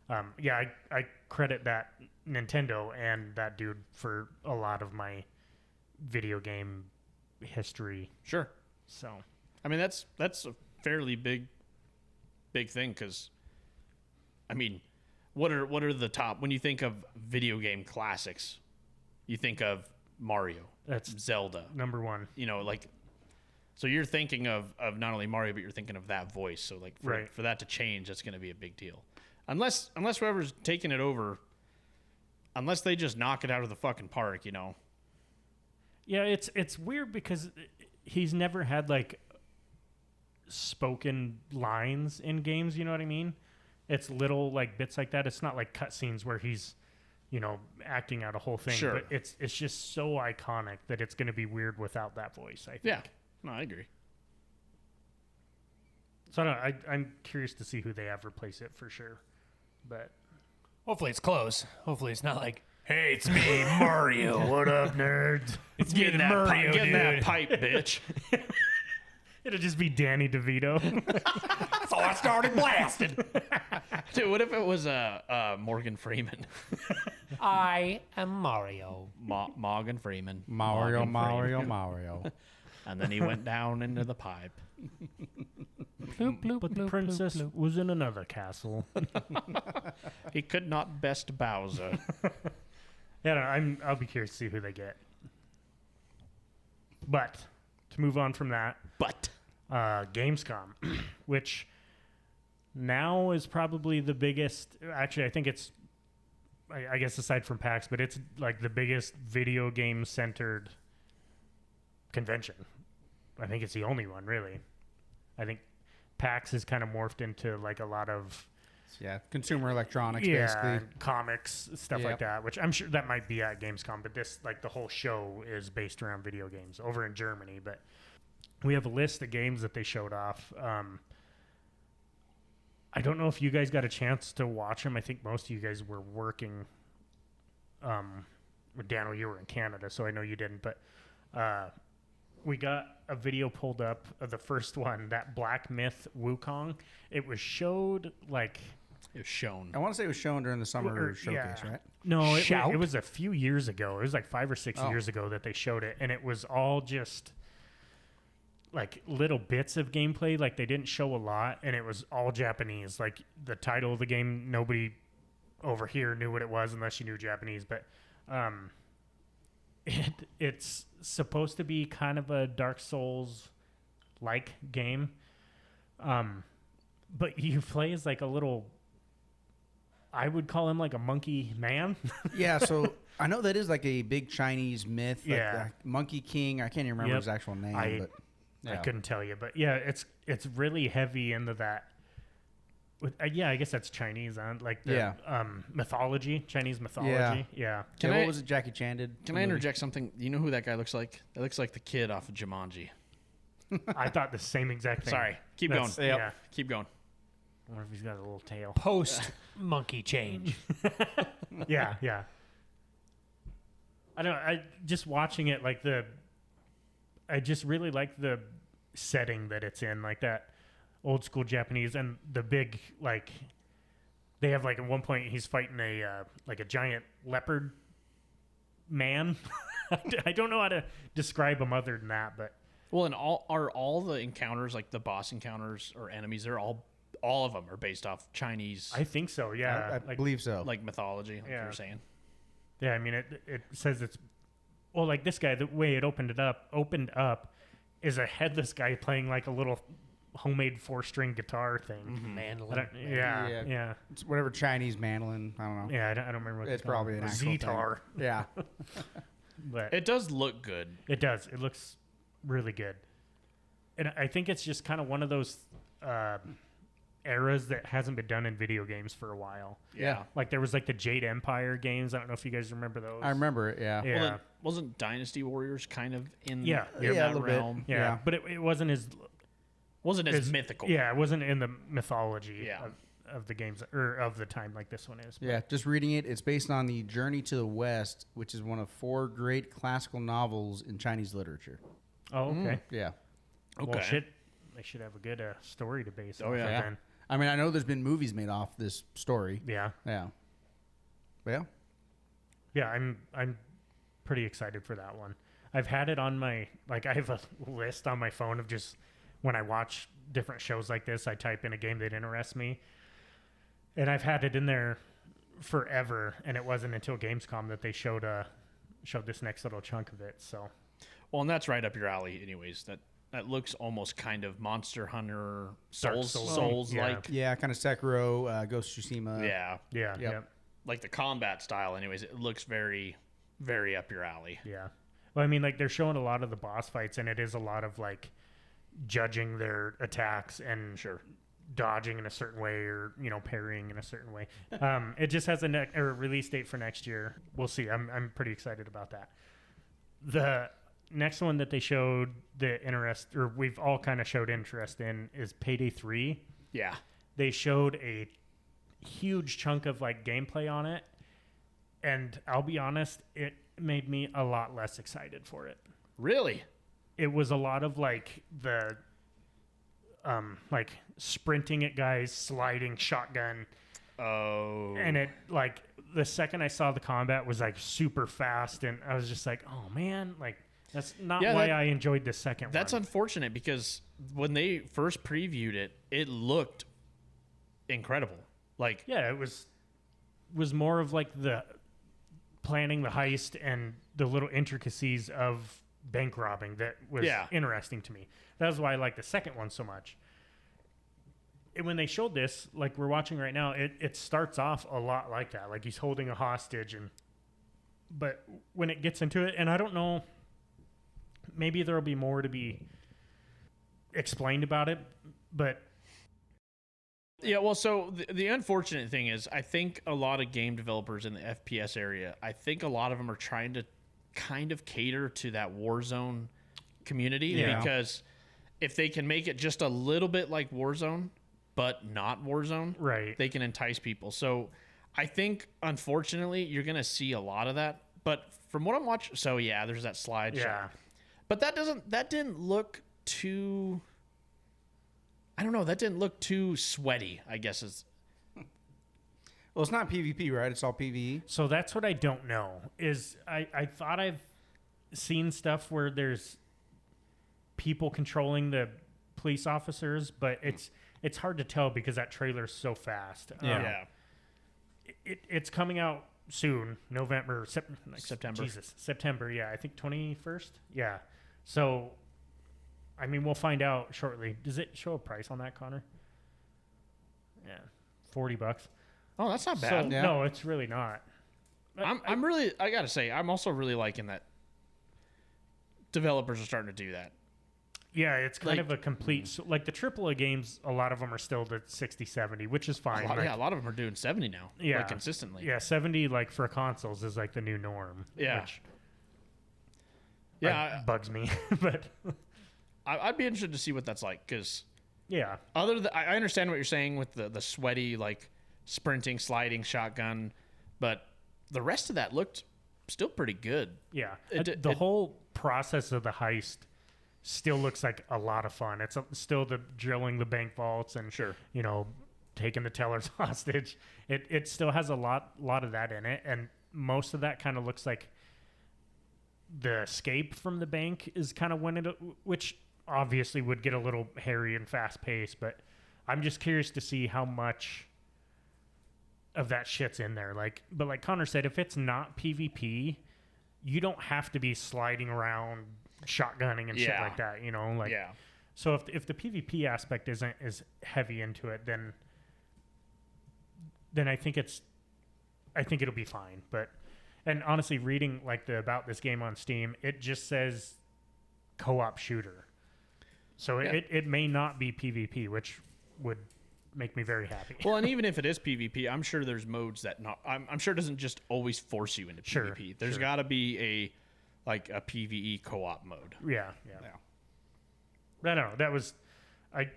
I credit that Nintendo and that dude for a lot of my video game history. Sure. So, I mean, that's a fairly big thing because, I mean, what are the top, when you think of video game classics, you think of Mario, That's Zelda. number one. You know, like, so you're thinking of not only Mario, but you're thinking of that voice. So like for that to change, that's going to be a big deal. Unless whoever's taking it over, unless they just knock it out of the fucking park, you know. Yeah, it's weird because he's never had like spoken lines in games, you know what I mean? It's little like bits like that. It's not like cutscenes where he's, you know, acting out a whole thing. Sure. But it's just so iconic that it's going to be weird without that voice, I think. Yeah. No, I agree. So I don't know, I'm curious to see who they have replace it for sure. But Hopefully it's close. Hopefully it's not like, hey, it's me, Mario. what up, nerds? It's me, the Mario, Get in that dude. pipe, bitch. It'll just be Danny DeVito. So I started blasting. Dude, what if it was Morgan Freeman? I am Mario. Morgan Freeman. Mario, Morgan Mario, Freeman. Mario. And then he went down into the pipe. Bloop, bloop, But the bloop, princess bloop, bloop. was in another castle. He could not best Bowser. Yeah, no, I'll be curious to see who they get. But to move on from that, But Gamescom, which now is probably the biggest. Actually, I think it's, I guess aside from PAX, but it's like the biggest video game centered convention. I think it's the only one, really. I think PAX has kind of morphed into like a lot of Yeah, consumer electronics, yeah, basically. comics, stuff Yep. like that, which I'm sure that might be at Gamescom, but this, like the whole show is based around video games over in Germany. But we have a list of games that they showed off. I don't know if you guys got a chance to watch them. I think most of you guys were working. Daniel, you were in Canada, so I know you didn't, but we got a video pulled up of the first one, that Black Myth Wukong. It was showed like... it was shown. I want to say it was shown during the summer showcase, yeah. right? No, Shout? it was a few years ago. It was like 5 or 6 Oh. years ago that they showed it, and it was all just like little bits of gameplay. Like they didn't show a lot, and it was all Japanese. Like the title of the game, nobody over here knew what it was unless you knew Japanese. But it's supposed to be kind of a Dark Souls like game. But you play as like a little, I would call him like a monkey man. Yeah, so I know that is like a big Chinese myth. Like Yeah. the Monkey King. I can't even remember Yep. his actual name. I but couldn't tell you, but yeah, it's really heavy into that. I guess that's Chinese, like the mythology, Chinese mythology. Yeah. Can What I- was it Jackie Chan did? Can I interject something? You know who that guy looks like? That looks like the kid off of Jumanji. I thought the same exact thing. Sorry. Keep That's- going. Yeah. Keep going. I wonder if he's got a little tail. Post monkey change. Yeah. I don't know. I just watching it, like I just really like the setting that it's in, like that old school Japanese, and the big, like, they have like at one point he's fighting a like a giant leopard man. I don't know how to describe him other than that, but Well, and all the encounters, like the boss encounters or enemies, they're all of them are based off Chinese I think so. Yeah, I believe so. like mythology, like you Yeah. were saying. yeah. I mean, it says it's well, like this guy. The way it opened up is a headless guy playing like a little homemade 4-string guitar thing. I Mandolin. don't- yeah. It's whatever Chinese mandolin. I don't know. Yeah, I don't remember what It's they call probably it. an actual thing. Zetar. Yeah. But It does look good. it does. It looks really good. And I think it's just kind of one of those eras that hasn't been done in video games for a while. Yeah. Like there was like the Jade Empire games. I don't know if you guys remember those. I remember it, yeah. Yeah. Well, then, wasn't Dynasty Warriors kind of in Yeah. in Yeah, a that little bit. realm? Yeah. Yeah. But it wasn't as Wasn't as It's- mythical. Yeah, it wasn't in the mythology Yeah. of the games or of the time like this one is. Yeah, just reading it. It's based on The Journey to the West, which is one of 4 great classical novels in Chinese literature. Oh, okay. Yeah. Okay. Well, shit. They should have a good story to base. Oh, off yeah. of Yeah. then. I mean, I know there's been movies made off this story. Yeah. Yeah. Well, Yeah, I'm pretty excited for that one. I've had it on my I have a list on my phone of just when I watch different shows like this, I type in a game that interests me. And I've had it in there forever, and it wasn't until Gamescom that they showed showed this next little chunk of it. So, Well, and that's right up your alley, anyways. That looks almost kind of Monster Hunter Souls yeah. like. Yeah, kind of Sekiro, Ghost of Tsushima. Yeah, yeah, Yep. yep. like the combat style. Anyways, it looks very, very up your alley. Yeah. Well, I mean, like they're showing a lot of the boss fights, and it is a lot of like judging their attacks and Sure. dodging in a certain way, or parrying in a certain way. It just has a release date for next year. We'll see. I'm pretty excited about that. The next one that they showed we've all kind of showed interest in is Payday 3. Yeah. They showed a huge chunk of like gameplay on it, and I'll be honest, it made me a lot less excited for it. Really? It was a lot of like the like sprinting at guys, sliding shotgun, Oh. and it like the second I saw the combat was like super fast, and I was just like, oh man, like that's not why I enjoyed the second That's one. unfortunate because when they first previewed it, it looked incredible. Like, Yeah, it was more of like the planning the heist and the little intricacies of bank robbing that was interesting to me. That's why I like the second one so much. And when they showed this, like we're watching right now, it starts off a lot like that. Like he's holding a hostage, but when it gets into it, and I don't know, maybe there'll be more to be explained about it, but yeah, well, so the unfortunate thing is I think a lot of game developers in the FPS area, I think a lot of them are trying to kind of cater to that Warzone community Yeah. because if they can make it just a little bit like Warzone, but not Warzone, right. they can entice people. So I think, unfortunately, you're going to see a lot of that. But from what I'm watching, so yeah, there's that slide Yeah. shot. But that didn't look too, I don't know, that didn't look too sweaty, I guess is. Well, it's not PvP, right? It's all PvE. So that's what I don't know. Is I thought I've seen stuff where there's people controlling the police officers, but it's hard to tell because that trailer's so fast. Yeah. It's coming out soon, September. Jesus, September. Yeah, I think 21st. Yeah. So, I mean, we'll find out shortly. Does it show a price on that, Connor? Yeah, $40. Oh, that's not So, bad. Yeah. no, it's really not. I'm really, I got to say, I'm also really liking that developers are starting to do that. Yeah, it's kind Like- of a complete. So, like the AAA games, a lot of them are still the 60, 70, which is fine. A lot, like, a lot of them are doing 70 now. Yeah. Like consistently. Yeah, 70 like for consoles is like the new norm. Yeah. Which Yeah. bugs me. But I'd be interested to see what that's like because yeah, other than, I understand what you're saying with the sweaty, like sprinting, sliding shotgun, but the rest of that looked still pretty good. yeah. It- Whole process of the heist still looks like a lot of fun. It's still the drilling the bank vaults and Sure. taking the tellers hostage. It still has a lot of that in it, and most of that kind of looks like the escape from the bank is kind of when which obviously would get a little hairy and fast paced, but I'm just curious to see how much of that shit's in there. But like Connor said, if it's not PvP, you don't have to be sliding around shotgunning and shit Yeah. like that, Yeah. So if the PvP aspect isn't as heavy into it, then I think it'll be fine. And honestly, reading like about this game on Steam, it just says co-op shooter. So Yeah. it may not be PvP, which would make me very happy. Well, and even if it is PvP, I'm sure there's modes that I'm sure it doesn't just always force you into Sure, PvP. There's sure. got to be a PvE co-op mode. Yeah. I don't know. I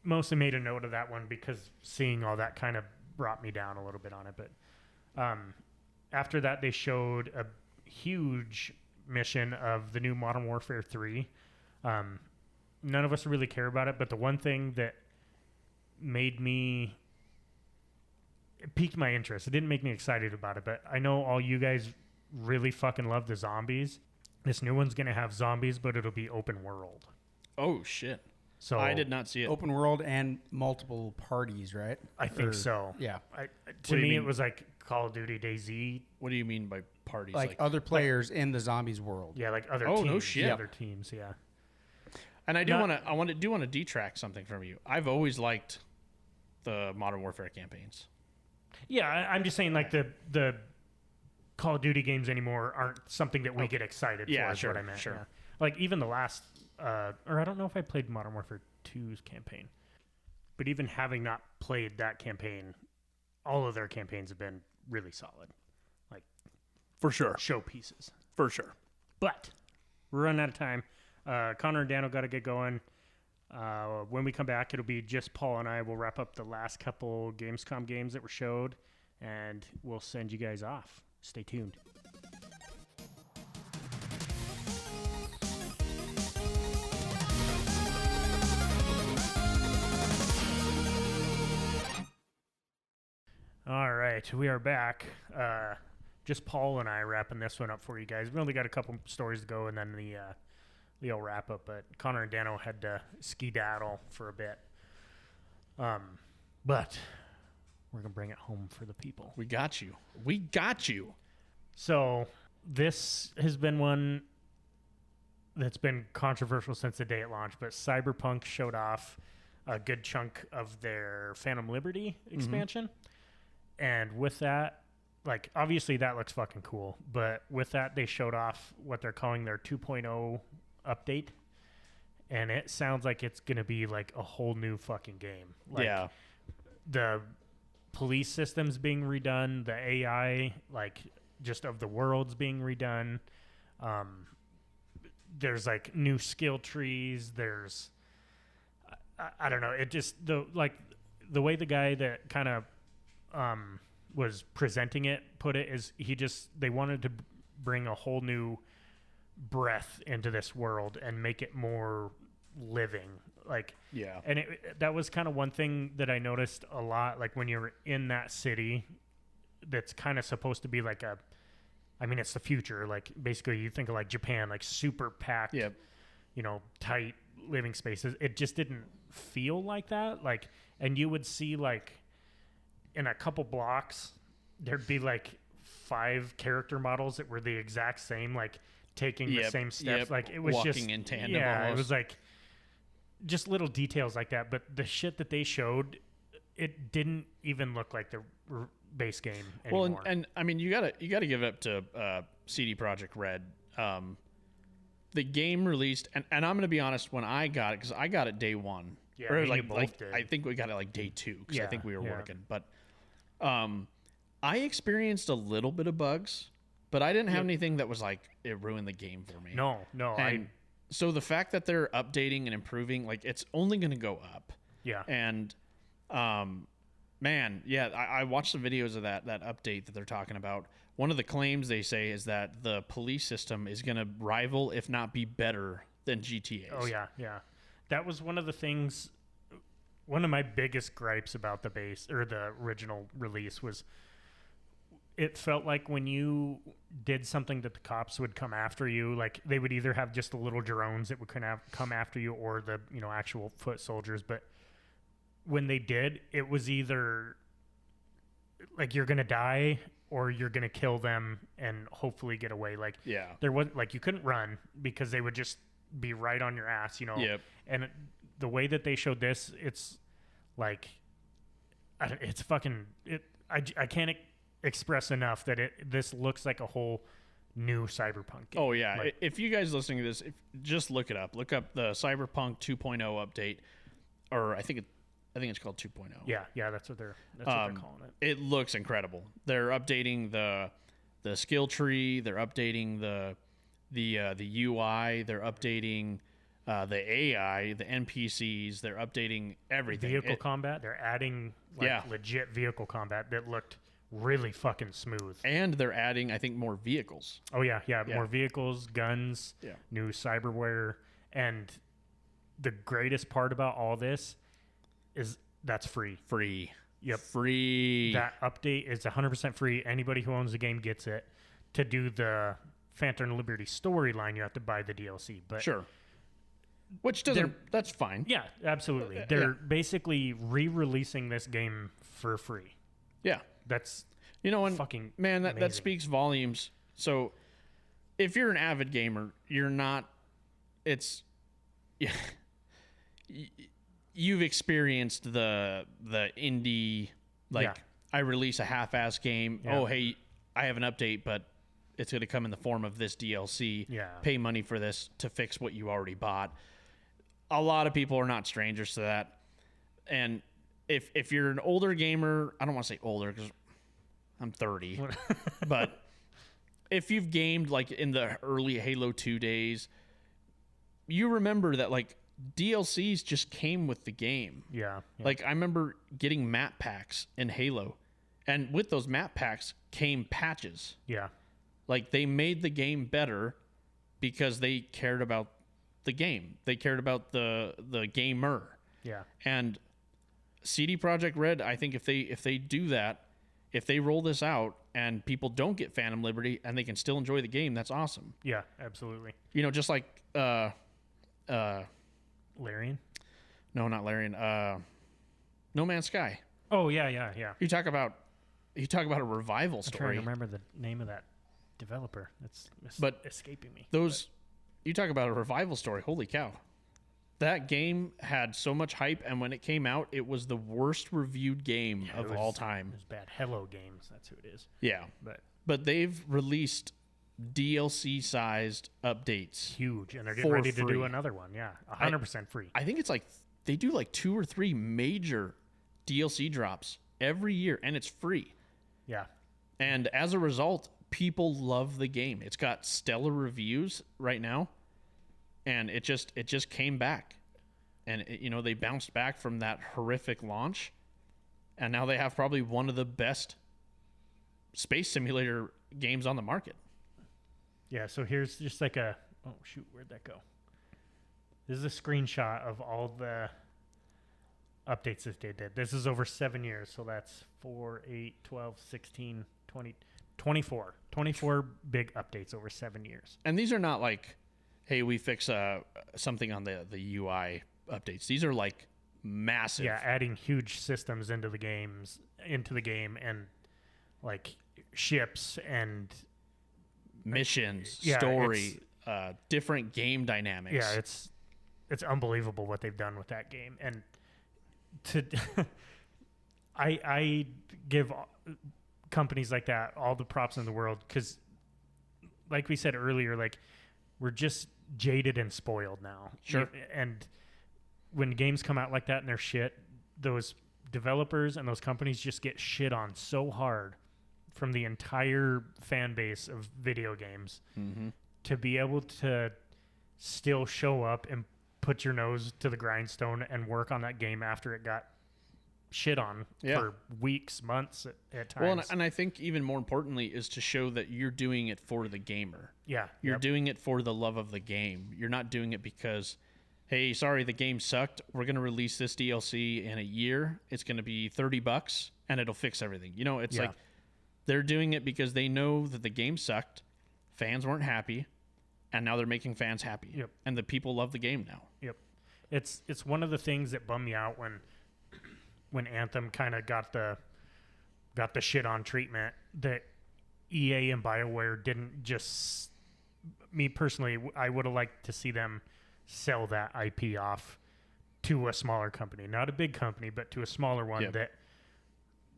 mostly made a note of that one because seeing all that kind of brought me down a little bit on it. But after that, they showed a huge mission of the new Modern Warfare 3. None of us really care about it, but the one thing that it piqued my interest. It didn't make me excited about it, but I know all you guys really fucking love the zombies. This new one's going to have zombies, but it'll be open world. Oh shit! So I did not see it. Open world and multiple parties, right? I think Or- so. Yeah. To do you me, mean? it was like Call of Duty DayZ. What do you mean by parties. Like other players in the zombies world. Yeah, like other Oh, teams. no shit. Other teams, yeah. And I do Not- want to detract something from you. I've always liked the Modern Warfare campaigns. Yeah, I'm just saying like the Call of Duty games anymore aren't something that we get excited Yeah, for. Is sure, what I meant. sure. Yeah. Like even the last, or I don't know if I played Modern Warfare 2's campaign, but even having not played that campaign, all of their campaigns have been really solid, like For sure. show pieces. For sure. But we're running out of time. Connor and Daniel got to get going. When we come back, it'll be just Paul and I. We'll wrap up the last couple Gamescom games that were showed, and we'll send you guys off. Stay tuned. All right, we are back. Just Paul and I wrapping this one up for you guys. We only got a couple stories to go, and then the old wrap up. But Connor and Dano had to skedaddle for a bit. But we're gonna bring it home for the people. We got you. We got you. So this has been one that's been controversial since the day it launched. But Cyberpunk showed off a good chunk of their Phantom Liberty expansion, and with that, like, obviously that looks fucking cool, but with that, they showed off what they're calling their 2.0 update, and it sounds like it's going to be like a whole new fucking game. Like, Yeah. the police systems being redone, the AI, like, just of the worlds being redone. There's like new skill trees. There's, I don't know. It just, the way the guy that kind of, was presenting it put it is they wanted to bring a whole new breath into this world and make it more living, like, Yeah. and that was kind of one thing that I noticed a lot, like when you're in that city that's kind of supposed to be like it's the future, like basically you think of like Japan, like super packed, Yep. Tight living spaces. It just didn't feel like that, like, and you would see like in a couple blocks, there'd be like 5 character models that were the exact same, like taking the same steps. Like it was walking just in tandem. Yeah, almost. it was like just little details like that. But the shit that they showed, it didn't even look like the base game anymore. Well, and I mean, you gotta give it up to CD Projekt Red. The game released, and I'm gonna be honest, when I got it, because I got it day one. Yeah, or me and like you both did. I think we got it like day 2 because I Yeah, think we were yeah. working. But I experienced a little bit of bugs, but I didn't have anything that was like it ruined the game for me. no, And so the fact that they're updating and improving, like it's only going to go up. yeah. And man, yeah, I watched the videos of that update that they're talking about. One of the claims they say is that the police system is going to rival, if not be better than GTA's. Oh yeah, yeah. That was one of the things. One of my biggest gripes about the base or the original release was it felt like when you did something that the cops would come after you, like they would either have just the little drones that would come after you or the actual foot soldiers. But when they did, it was either like you're gonna die or you're gonna kill them and hopefully get away. Like Yeah. there was like you couldn't run because they would just be right on your ass, Yep. And the way that they showed this, it's like it's fucking it. I can't express enough that this looks like a whole new Cyberpunk game. Oh yeah. Like, If you guys listening to this, just look it up. Look up the Cyberpunk 2.0 update, or I think it's called 2.0. yeah, that's what they're calling it. It looks incredible. They're updating the skill tree. They're updating the UI. They're updating the AI, the NPCs. They're updating everything. Vehicle combat, they're adding legit vehicle combat that looked really fucking smooth. And they're adding, I think, more vehicles. Oh yeah, more vehicles, guns, Yeah. new cyberware, and the greatest part about all this is that's free. Free. Yep. Free. That update is 100% free. Anybody who owns the game gets it. To do the Phantom Liberty storyline, you have to buy the DLC. But Sure. Which doesn't. That's fine. yeah, absolutely. They're basically re-releasing this game for free. Yeah. That's You know, and fucking man, that amazing. speaks volumes So if you're an avid gamer, you're not. It's yeah. You've experienced the indie I release a half-ass game. Yeah. Oh hey, I have an update, but it's going to come in the form of this DLC. Yeah. Pay money for this to fix what you already bought. A lot of people are not strangers to that. And if you're an older gamer, I don't want to say older because I'm 30, but if you've gamed like in the early Halo 2 days, you remember that like DLCs just came with the game. Yeah. Like I remember getting map packs in Halo, and with those map packs came patches. Yeah. Like they made the game better because they cared about the game. They cared about the gamer. Yeah. And CD Projekt Red, I think if they do that, if they roll this out and people don't get Phantom Liberty and they can still enjoy the game, that's awesome. Yeah, absolutely. You know, just like Larian? No, not Larian. No Man's Sky. Oh, yeah. You talk about a revival I'm story. trying to remember the name of that developer. It's escaping me. You talk about a revival story. Holy cow. That game had so much hype, and when it came out, it was the worst reviewed game of all time. It was bad. Hello Games, that's who it is. Yeah. But they've released DLC-sized updates. Huge, and they're getting ready to do another one. Yeah, 100% free. I think it's like they do like 2 or 3 major DLC drops every year, and it's free. Yeah. And as a result, people love the game. It's got stellar reviews right now, and it just came back. And they bounced back from that horrific launch, and now they have probably one of the best space simulator games on the market. Yeah, so here's just like oh shoot, where'd that go? This is a screenshot of all the updates that they did. This is over 7 years, so that's 4, 8, 12, 16, 20, 24. 24 big updates over 7 years. And these are not like, hey, we fix something on the UI updates. These are like massive. Yeah, adding huge systems into the game, and like ships and missions, yeah, story, different game dynamics. Yeah, it's unbelievable what they've done with that game. And I give companies like that all the props in the world, because like we said earlier, like we're just jaded and spoiled now. Sure. And when games come out like that and they're shit, those developers and those companies just get shit on so hard from the entire fan base of video games. Mm-hmm. To be able to still show up and put your nose to the grindstone and work on that game after it got shit on for weeks, months at times. Well, and I think even more importantly is to show that you're doing it for the gamer. Yeah. You're doing it for the love of the game. You're not doing it because, hey, sorry, the game sucked. We're going to release this DLC in a year. It's going to be $30 and it'll fix everything. It's like they're doing it because they know that the game sucked, fans weren't happy, and now they're making fans happy. Yep. And the people love the game now. Yep. It's one of the things that bummed me out when Anthem kind of got the shit on treatment, that EA and BioWare didn't just. Me personally, I would have liked to see them sell that IP off to a smaller company, not a big company, but to a smaller one that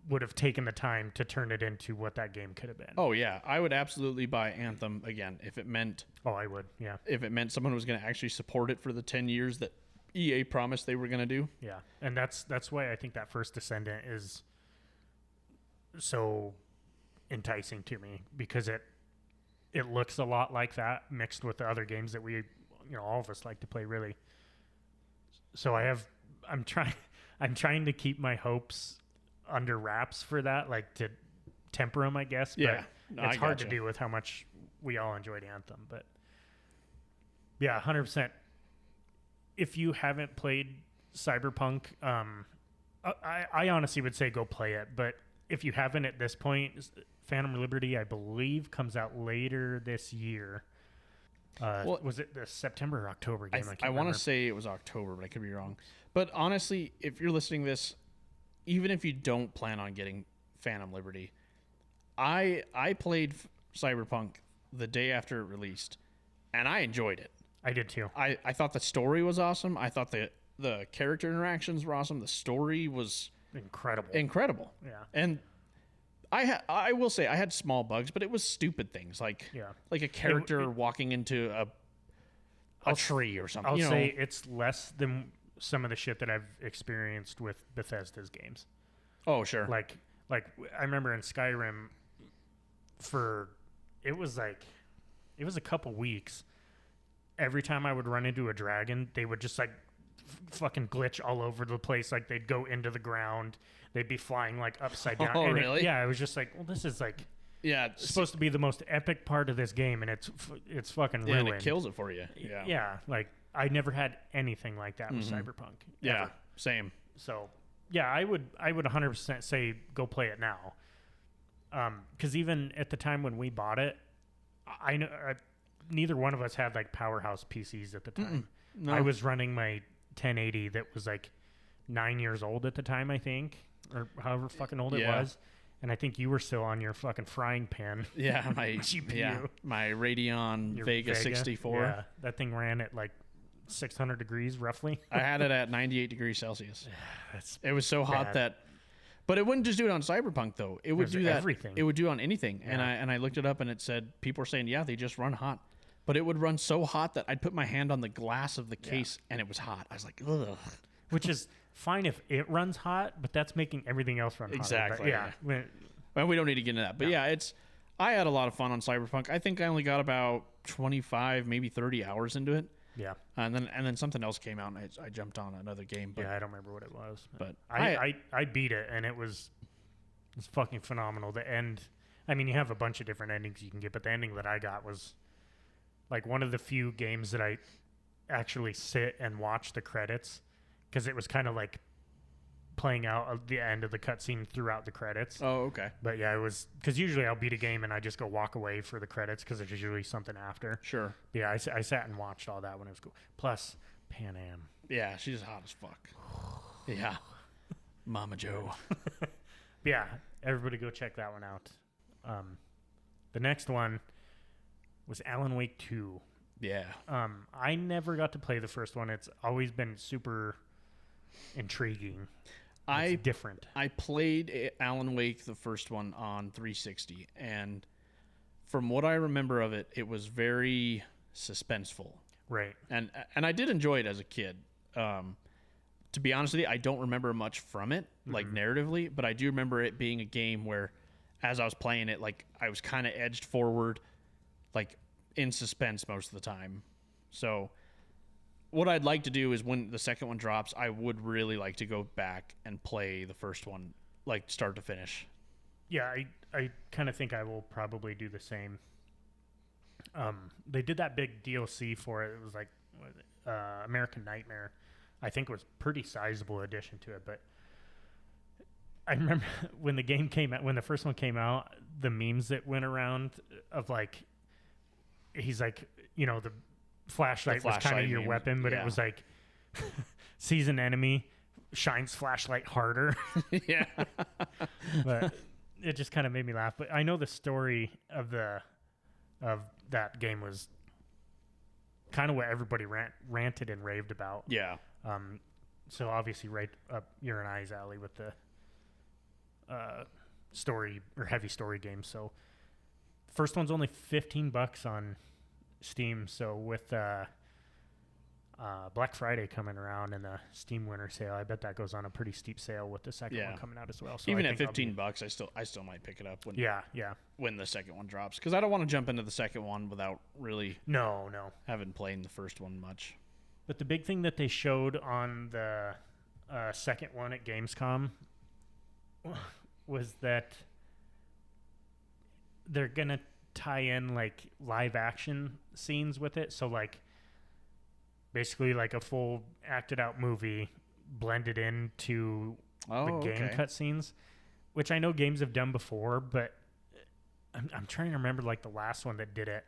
would have taken the time to turn it into what that game could have been. Oh yeah, I would absolutely buy Anthem again if it meant. Oh, I would. Yeah. If it meant someone was going to actually support it for the 10 years that EA promised they were going to do. Yeah, and that's why I think that first Descendant is so enticing to me, because it looks a lot like that mixed with the other games that we, all of us like to play, really. So I'm trying to keep my hopes under wraps for that, like to temper them, I guess. Yeah, but it's hard to do with how much we all enjoyed Anthem. But yeah, 100%. If you haven't played Cyberpunk, I honestly would say go play it. But if you haven't at this point, Phantom Liberty, I believe, comes out later this year. Was it the September or October game? I want to say it was October, but I could be wrong. But honestly, if you're listening to this, even if you don't plan on getting Phantom Liberty, I played Cyberpunk the day after it released, and I enjoyed it. I did too. I thought the story was awesome. I thought the character interactions were awesome. The story was incredible. Yeah. And I will say I had small bugs, but it was stupid things like a character walking into a tree or something. I'll say it's less than some of the shit that I've experienced with Bethesda's games. Oh, sure. Like I remember in Skyrim, it was a couple weeks. Every time I would run into a dragon, they would just like fucking glitch all over the place. Like they'd go into the ground, they'd be flying like upside down. Oh, and really? I was just like, well, this is like it's supposed to be the most epic part of this game, and it's fucking ruined. and it kills it for you. Yeah. Like I never had anything like that with Cyberpunk. Yeah, ever. same. So yeah, I would 100% say go play it now. Because even at the time when we bought it, I know neither one of us had like powerhouse PCs at the time. No. I was running my 1080 that was like 9 years old at the time, I think, or however fucking old it was. And I think you were still on your fucking frying pan. Yeah, my GPU. Yeah, my Radeon Vega 64. Yeah, that thing ran at like 600 degrees roughly. I had it at 98 degrees Celsius. It was so hot bad. that, but it wouldn't just do it on Cyberpunk though. It would do that. Everything. It would do it on anything. Yeah. And I looked it up and it said people were saying they just run hot, but it would run so hot that I'd put my hand on the glass of the case and it was hot. I was like, ugh. Which is fine if it runs hot, but that's making everything else run Exactly. hotter. But yeah. Well, we don't need to get into that, but I had a lot of fun on Cyberpunk. I think I only got about 25, maybe 30 hours into it. Yeah. And then something else came out and I jumped on another game. But yeah, I don't remember what it was. But I beat it and it's fucking phenomenal. The end, I mean, you have a bunch of different endings you can get, but the ending that I got was like one of the few games that I actually sit and watch the credits, because it was kind of like playing out the end of the cutscene throughout the credits. Oh, okay. But yeah, it was because usually I'll beat a game and I just go walk away for the credits because there's usually something after. Sure. But yeah, I sat and watched all that when it was cool. Plus, Pan Am. Yeah, she's hot as fuck. Yeah. Mama Joe. Yeah, everybody go check that one out. The next one was Alan Wake 2. Yeah. I never got to play the first one. It's always been super intriguing. It's different. I played Alan Wake, the first one, on 360, and from what I remember of it, it was very suspenseful. Right. And I did enjoy it as a kid. To be honest with you, I don't remember much from it, like narratively, but I do remember it being a game where, as I was playing it, like I was kind of edged forward, like in suspense most of the time. So what I'd like to do is when the second one drops, I would really like to go back and play the first one, like start to finish. Yeah, I kind of think I will probably do the same. They did that big DLC for it. It was like American Nightmare. I think it was pretty sizable addition to it, but I remember when the game came out, when the first one came out, the memes that went around of like, he's like, the flashlight was kind of your weapon, but it was like, sees an enemy, shines flashlight harder. Yeah. But it just kind of made me laugh. But I know the story of that game was kind of what everybody ranted and raved about. Yeah. So obviously right up your and I's alley with the story or heavy story games. So first one's only $15 on Steam. So with Black Friday coming around and the Steam winter sale, I bet that goes on a pretty steep sale with the second one coming out as well. So even at $15, I still might pick it up when the second one drops, because I don't want to jump into the second one without really having played the first one much. But the big thing that they showed on the second one at Gamescom was that they're gonna tie in like live action scenes with it. So like basically like a full acted out movie blended into the game cutscenes, which I know games have done before, but I'm trying to remember like the last one that did it,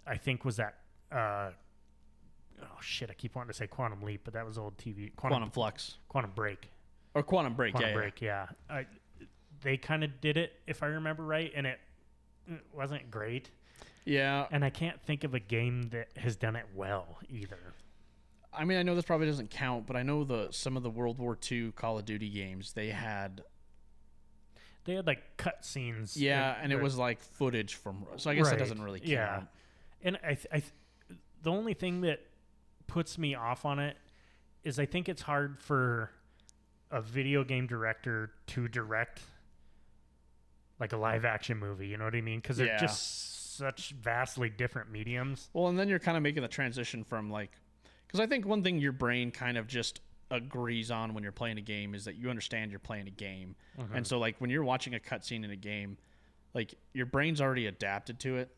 I think was that I keep wanting to say Quantum Leap, but that was old TV. Quantum Flux. Quantum Break. Or Quantum Break, yeah. They kind of did it, if I remember right, and it wasn't great. Yeah. And I can't think of a game that has done it well either. I mean, I know this probably doesn't count, but I know some of the World War II Call of Duty games, they had like cut scenes. Yeah, and it was like footage from. So I guess that doesn't really count. Yeah, and the only thing that puts me off on it is I think it's hard for a video game director to direct like a live action movie. You know what I mean? Because they're just such vastly different mediums. Well, and then you're kind of making the transition from like, because I think one thing your brain kind of just agrees on when you're playing a game is that you understand you're playing a game. And so like when you're watching a cutscene in a game, like your brain's already adapted to it.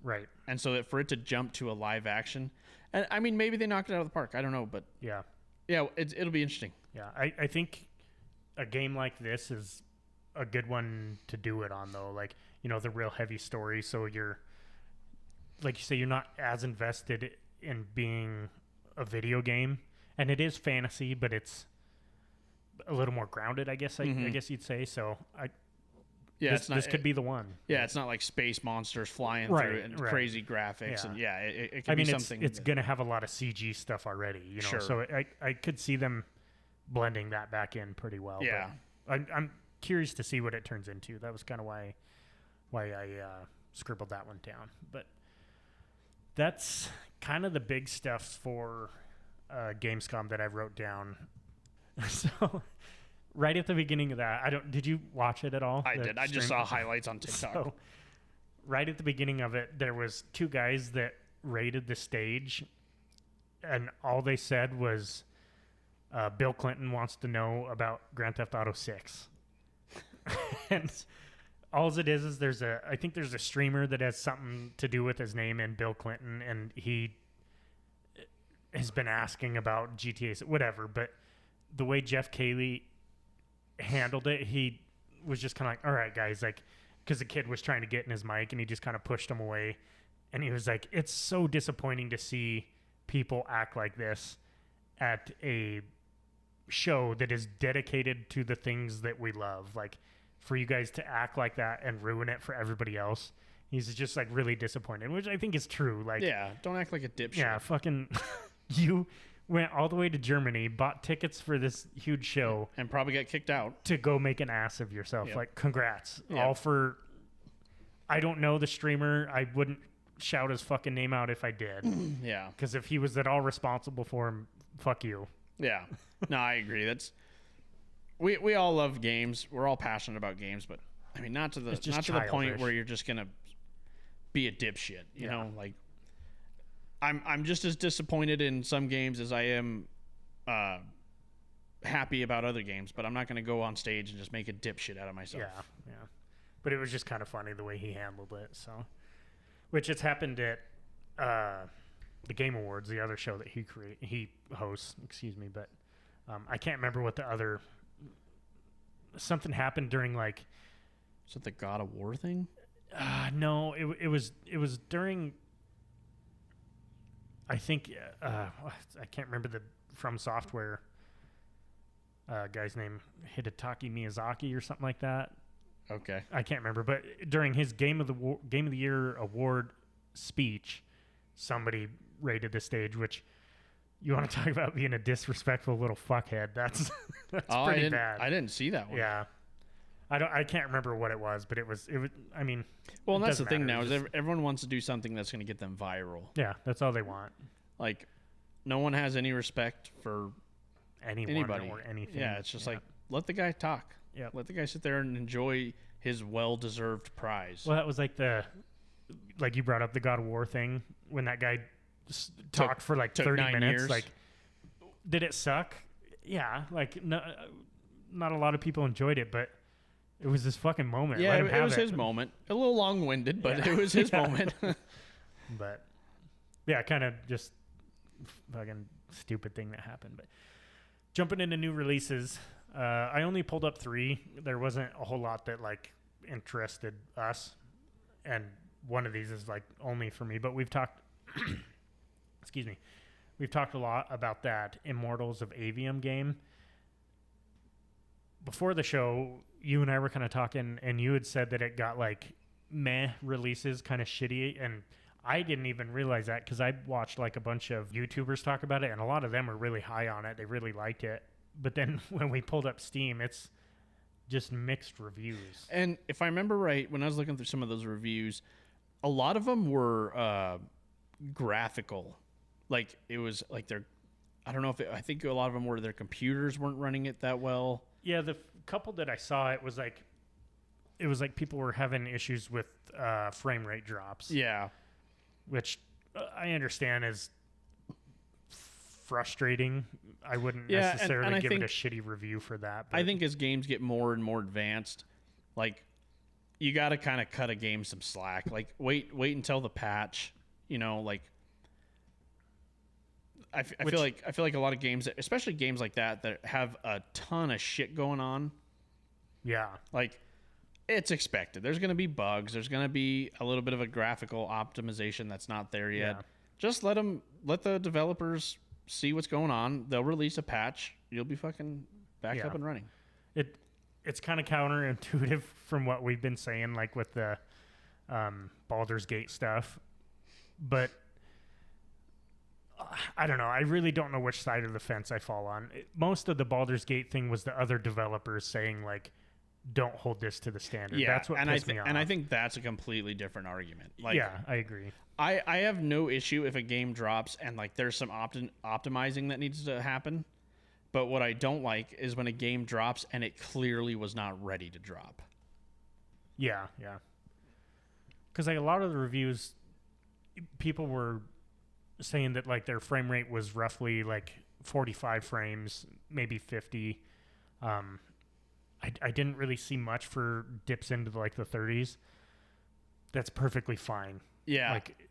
Right. And so for it to jump to a live action, and I mean, maybe they knocked it out of the park. I don't know, but yeah, it'll be interesting. Yeah. I think a game like this is a good one to do it on though. Like, you know, the real heavy story. So you're, like you say, you're not as invested in being a video game. And it is fantasy, but it's a little more grounded, I guess. I guess you'd say. So, this could be the one. Yeah, it's not like space monsters flying through and crazy graphics, and it could be something. It's gonna have a lot of CG stuff already, you know. Sure. So I could see them blending that back in pretty well. Yeah, but I'm curious to see what it turns into. That was kind of why I scribbled that one down. But that's kind of the big stuff for Gamescom that I wrote down. So right at the beginning of that, did you watch it at all? I did. I just saw highlights on TikTok. So right at the beginning of it, there was two guys that raided the stage, and all they said was, Bill Clinton wants to know about Grand Theft Auto 6. And all it is I think there's a streamer that has something to do with his name and Bill Clinton, and he has been asking about GTA, whatever. But the way Jeff Cayley handled it, he was just kind of like, all right, guys, like, because the kid was trying to get in his mic and he just kind of pushed him away. And he was like, it's so disappointing to see people act like this at a show that is dedicated to the things that we love. Like, for you guys to act like that and ruin it for everybody else. He's just like really disappointed, which I think is true. Like, yeah, don't act like a dipshit. Yeah, fucking, you went all the way to Germany, bought tickets for this huge show, and probably got kicked out to go make an ass of yourself. Yep. Like, congrats, Yep. all for. I don't know the streamer. I wouldn't shout his fucking name out if I did. Yeah, because if he was at all responsible for him, fuck you. Yeah, no, I agree. That's we all love games. We're all passionate about games, but I mean, not to the point where you're just gonna be a dipshit. You know, like I'm just as disappointed in some games as I am happy about other games, but I'm not gonna go on stage and just make a dipshit out of myself. Yeah. But it was just kind of funny the way he handled it. So, which has happened at the Game Awards, the other show that he hosts. Excuse me, but I can't remember what the other. Something happened during like. Is it the God of War thing? No, it was during. I think I can't remember the From Software guy's name, Hidetaki Miyazaki or something like that. Okay, I can't remember, but during his Game of the Year award speech, somebody raided the stage. Which, you want to talk about being a disrespectful little fuckhead? That's pretty bad. I didn't see that one. Yeah, I can't remember what it was, but it was. I mean, well, and that's the thing now is everyone wants to do something that's going to get them viral. Yeah, that's all they want. Like, no one has any respect for anybody or anything. Yeah, it's just like, let the guy talk. Yeah, let the guy sit there and enjoy his well-deserved prize. Well, that was like like you brought up the God of War thing when that guy talked for like 30 minutes. Years. Like, did it suck? Yeah, like not a lot of people enjoyed it, but it was this fucking moment. Yeah, it was his moment. A little long-winded, but it was his moment. But yeah, kind of just fucking stupid thing that happened. But jumping into new releases, I only pulled up 3. There wasn't a whole lot that like interested us, and one of these is like only for me. But we've talked. Excuse me. We've talked a lot about that Immortals of Avium game. Before the show, you and I were kind of talking, and you had said that it got like meh releases kind of shitty, and I didn't even realize that because I watched like a bunch of YouTubers talk about it, and a lot of them were really high on it. They really liked it. But then when we pulled up Steam, it's just mixed reviews. And if I remember right, when I was looking through some of those reviews, a lot of them were graphical. Like it was like I don't know if I think a lot of them were their computers weren't running it that well. Yeah, the couple that I saw, it was like people were having issues with frame rate drops. Yeah. Which I understand is frustrating. I wouldn't necessarily give it a shitty review for that. But I think as games get more and more advanced, like you got to kind of cut a game some slack. Like wait until the patch. You know, like I feel like a lot of games, especially games like that have a ton of shit going on. Yeah, like. It's expected. There's going to be bugs. There's going to be a little bit of a graphical optimization that's not there yet. Yeah. Just let the developers see what's going on. They'll release a patch. You'll be fucking back up and running. It's kind of counterintuitive from what we've been saying, like with the Baldur's Gate stuff. But I don't know. I really don't know which side of the fence I fall on. Most of the Baldur's Gate thing was the other developers saying like, don't hold this to the standard. Yeah, that's what pissed me off. And I think that's a completely different argument. Like, yeah, I agree. I have no issue if a game drops and like there's some optimizing that needs to happen. But what I don't like is when a game drops and it clearly was not ready to drop. Yeah. Because like a lot of the reviews, people were saying that like their frame rate was roughly like 45 frames, maybe 50. I didn't really see much for dips into like the 30s. That's perfectly fine. Yeah. Like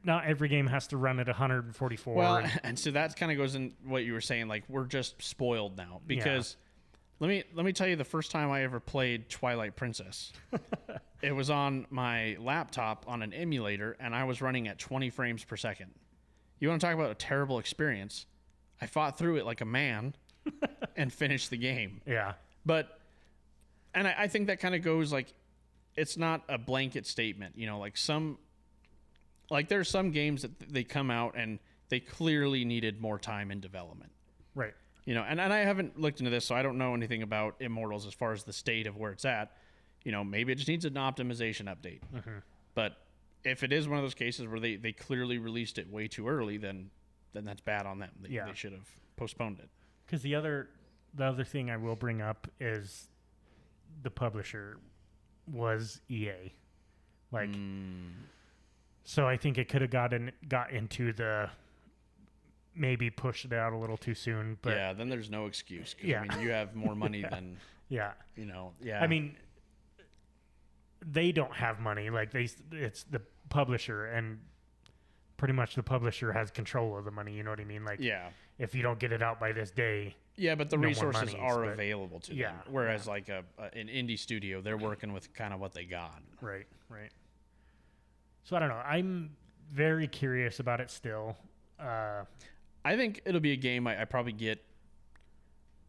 not every game has to run at 144. Well, and so that kind of goes in what you were saying. Like we're just spoiled now because let me tell you the first time I ever played Twilight Princess. It was on my laptop on an emulator and I was running at 20 frames per second. You want to talk about a terrible experience? I fought through it like a man and finished the game. Yeah. But, and I think that kind of goes like, it's not a blanket statement, you know, like there's some games that they come out and they clearly needed more time in development. Right. You know, and I haven't looked into this, so I don't know anything about Immortals as far as the state of where it's at. You know, maybe it just needs an optimization update. Mm-hmm. But if it is one of those cases where they clearly released it way too early, then that's bad on them. They should have postponed it. Because the other thing I will bring up is the publisher was EA. Like, so I think it could have got into the maybe pushed it out a little too soon. But yeah, then there's no excuse. I mean, you have more money than, you know, I mean, they don't have money. Like it's the publisher, and pretty much the publisher has control of the money. You know what I mean? Like, if you don't get it out by this day. Yeah, but the resources are available to them. Whereas like an indie studio, they're working with kind of what they got. Right. So I don't know. I'm very curious about it still. I think it'll be a game I probably get.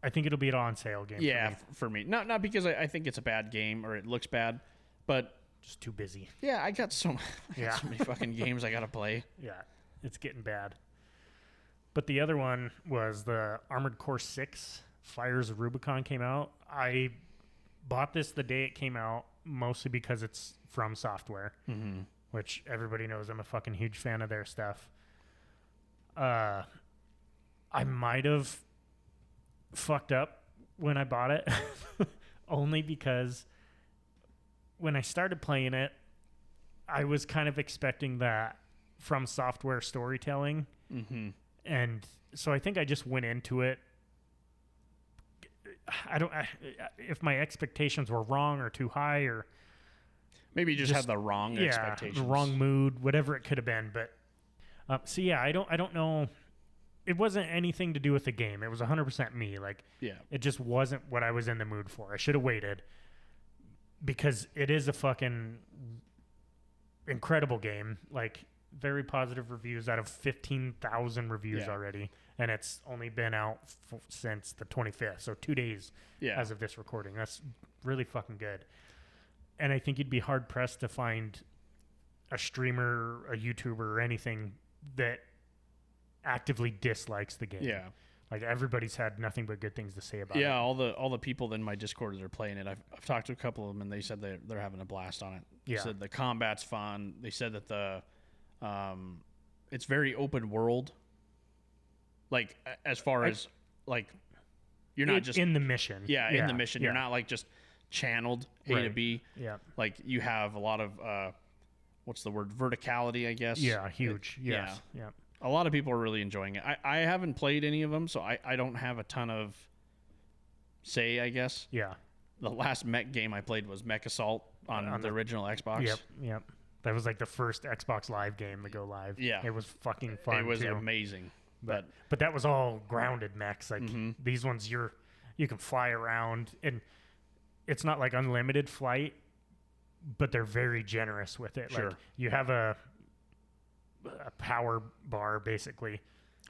I think it'll be an on sale game. For me. Not because I think it's a bad game or it looks bad, but just too busy. Yeah, I got so many fucking games I gotta play. Yeah, it's getting bad. But the other one was the Armored Core 6 Fires of Rubicon came out. I bought this the day it came out, mostly because it's From Software, which everybody knows I'm a fucking huge fan of their stuff. I might have fucked up when I bought it, only because when I started playing it, I was kind of expecting that From Software storytelling. And so I think I just went into it. If my expectations were wrong or too high, or maybe you just had the wrong expectations, the wrong mood, whatever it could have been. But so yeah, I don't know. It wasn't anything to do with the game. It was 100% me. Like, it just wasn't what I was in the mood for. I should have waited, because it is a fucking incredible game. Like, very positive reviews out of 15,000 reviews already, and it's only been out since the 25th, so 2 days as of this recording. That's really fucking good. And I think you'd be hard pressed to find a streamer, a YouTuber, or anything that actively dislikes the game. Yeah. Like everybody's had nothing but good things to say about it. Yeah, all the people in my Discord that are playing it, I've talked to a couple of them, and they said they're having a blast on it. They Yeah. said the combat's fun. They said that it's very open world. Like as far as like you're not just in the mission. in the mission. You're not like just channeled A to B. Yeah. Like you have a lot of what's the word, verticality, I guess. Yeah, huge. Yes. Yeah. A lot of people are really enjoying it. I haven't played any of them, so I don't have a ton of say, I guess. Yeah. The last mech game I played was Mech Assault on the original Xbox. Yep. That was like the first Xbox Live game to go live. Yeah. It was fucking fun. It was too. amazing. But that was all grounded mechs. Like these ones, you can fly around, and it's not like unlimited flight, but they're very generous with it. Sure. Like you have a power bar basically.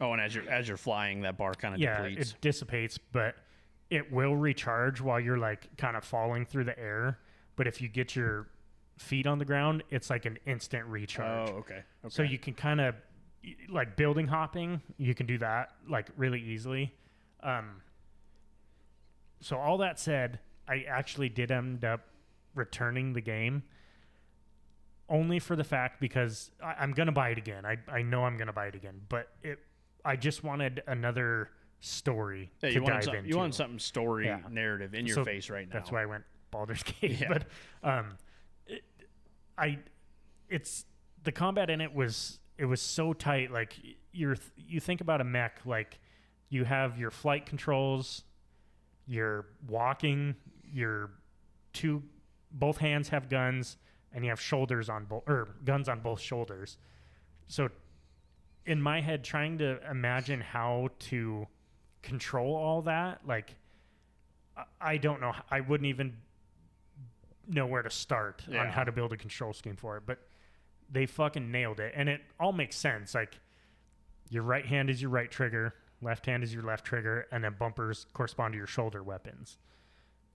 Oh, and as you're flying, that bar kind of depletes. It dissipates, but it will recharge while you're like kind of falling through the air. But if you get your feet on the ground, it's like an instant recharge. Oh, okay. So you can kind of like building hopping, you can do that like really easily. So all that said, I actually did end up returning the game only for the fact because I'm going to buy it again. I know I'm going to buy it again, but I just wanted another story to dive into. You want something story narrative in your face right now. That's why I went Baldur's Gate. Yeah. But it's the combat in it was so tight. Like you think about a mech, like you have your flight controls, you're walking, both hands have guns, and you have shoulders on both, or guns on both shoulders. So in my head, trying to imagine how to control all that, like I don't know. I wouldn't even know where to start on how to build a control scheme for it, but they fucking nailed it. And it all makes sense. Like your right hand is your right trigger, left hand is your left trigger, and then bumpers correspond to your shoulder weapons.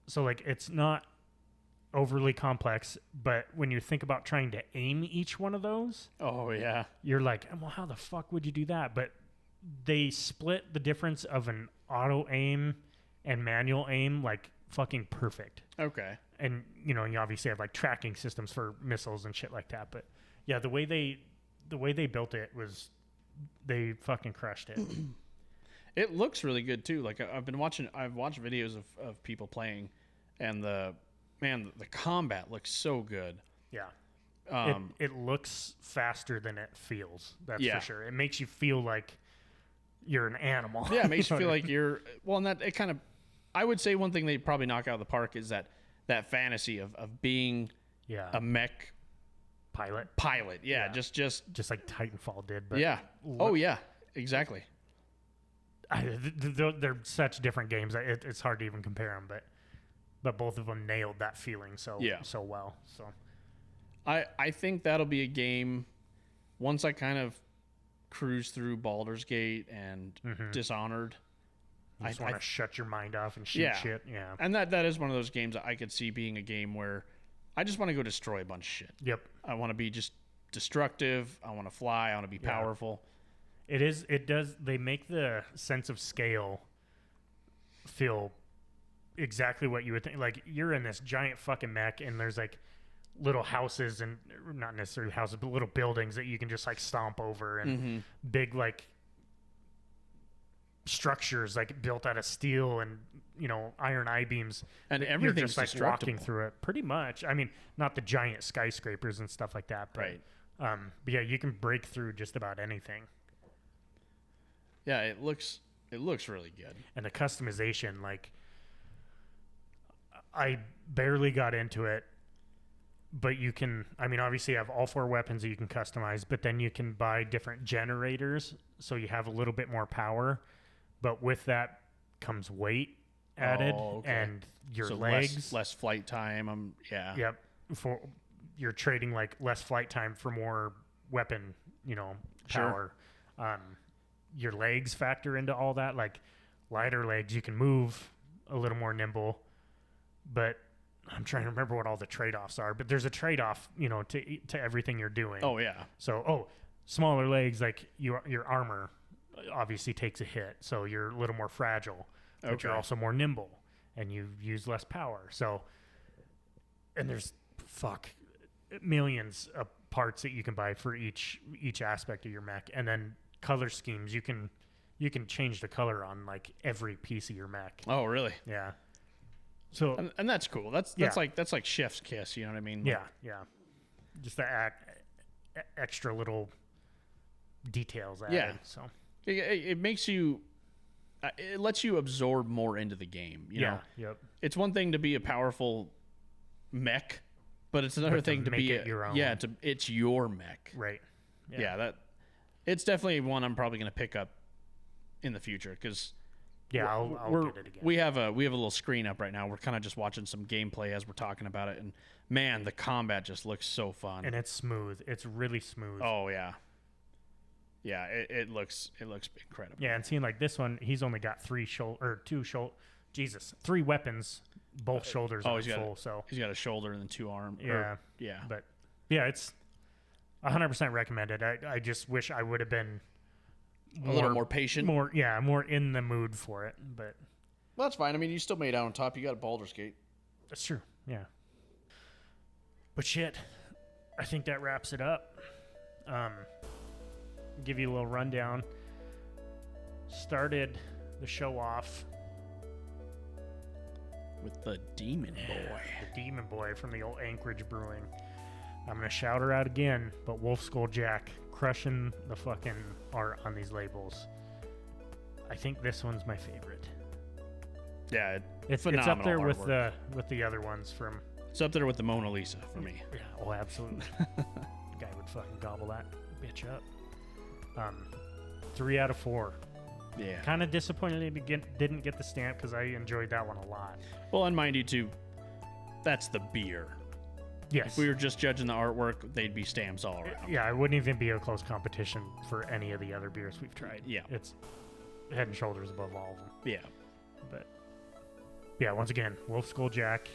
So like it's not overly complex, but when you think about trying to aim each one of those, you're like, well, how the fuck would you do that? But they split the difference of an auto aim and manual aim like fucking perfect. Okay. And you obviously have like tracking systems for missiles and shit like that. But yeah, the way they built it was, they fucking crushed it. It looks really good too. Like I've watched videos of people playing, and the combat looks so good. Yeah. It looks faster than it feels. That's for sure. It makes you feel like you're an animal. Yeah, it makes you feel like you're, well, and that it kind of, I would say one thing they probably knock out of the park is that fantasy of being a mech pilot. Yeah. Just like Titanfall did. But yeah. Oh yeah, exactly. They're such different games. It's hard to even compare them, but both of them nailed that feeling so well. So I think that'll be a game once I kind of cruise through Baldur's Gate and Dishonored. You just want to shut your mind off and shoot shit. Yeah. And that is one of those games that I could see being a game where I just want to go destroy a bunch of shit. Yep. I want to be just destructive. I want to fly. I want to be powerful. It does. They make the sense of scale feel exactly what you would think. Like you're in this giant fucking mech, and there's like little houses, and not necessarily houses, but little buildings that you can just like stomp over, and big like structures like built out of steel and iron I-beams, and you're everything's just like walking through it pretty much. I mean, not the giant skyscrapers and stuff like that, but but yeah, you can break through just about anything. Yeah, it looks really good. And the customization, like I barely got into it, but you can, I mean, obviously you have all 4 weapons that you can customize, but then you can buy different generators, so you have a little bit more power. But with that comes weight added, and your legs. Less flight time. Yep. You're trading like less flight time for more weapon, power. Sure. Your legs factor into all that. Like lighter legs, you can move a little more nimble. But I'm trying to remember what all the trade-offs are, but there's a trade-off, to everything you're doing. Oh yeah. So, smaller legs, like your armor obviously takes a hit, so you're a little more fragile, but you're also more nimble, and you use less power. So, and there's millions of parts that you can buy for each aspect of your mech, and then color schemes. You can change the color on like every piece of your mech. Oh really? Yeah. So and that's cool. That's like chef's kiss. You know what I mean? Yeah, yeah. Just the extra little details added. Yeah. So it makes you. It lets you absorb more into the game. You know. Yep. It's one thing to be a powerful mech, but it's another thing to be your own. Yeah, it's your mech. Right. Yeah. It's definitely one I'm probably going to pick up in the future because. Yeah, I'll get it again. We have a little screen up right now. We're kind of just watching some gameplay as we're talking about it, and man, the combat just looks so fun. And it's smooth. It's really smooth. Oh yeah, yeah. It looks incredible. Yeah, and seeing like this one, he's only got 3 weapons, both shoulders are full. So he's got a shoulder and then 2 arms. Yeah, yeah. But yeah, it's 100% recommended. I just wish I would have been. A little more patient. More in the mood for it. But well, that's fine. I mean, you still made out on top. You got a Baldur's Gate. That's true. Yeah. But shit, I think that wraps it up. Give you a little rundown. Started the show off with the Demon Boy. The Demon Boy from the old Anchorage Brewing. I'm going to shout her out again, but Wolf Skull Jack crushing the fucking art on these labels. I think this one's my favorite. Yeah, it's up there with the other ones from. It's up there with the Mona Lisa for me. Yeah, oh absolutely. Guy would fucking gobble that bitch up. 3 out of 4. Yeah. Kind of disappointed it didn't get the stamp because I enjoyed that one a lot. Well, and mind you too, that's the beer. Yes. If we were just judging the artwork, they'd be stamps all around. Yeah, it wouldn't even be a close competition for any of the other beers we've tried. Yeah. It's head and shoulders above all of them. Yeah. But, yeah, once again, Wolf Skull Jack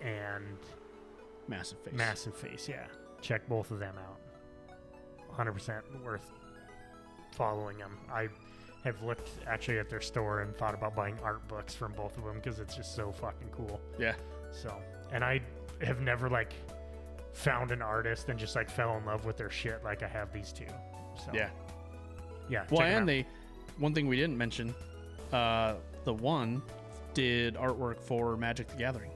and Massive Face, yeah. Check both of them out. 100% worth following them. I have looked actually at their store and thought about buying art books from both of them because it's just so fucking cool. Yeah. So, and I have never found an artist and just fell in love with their shit like I have these two. So yeah. Well, and one thing we didn't mention, the one did artwork for Magic the Gathering.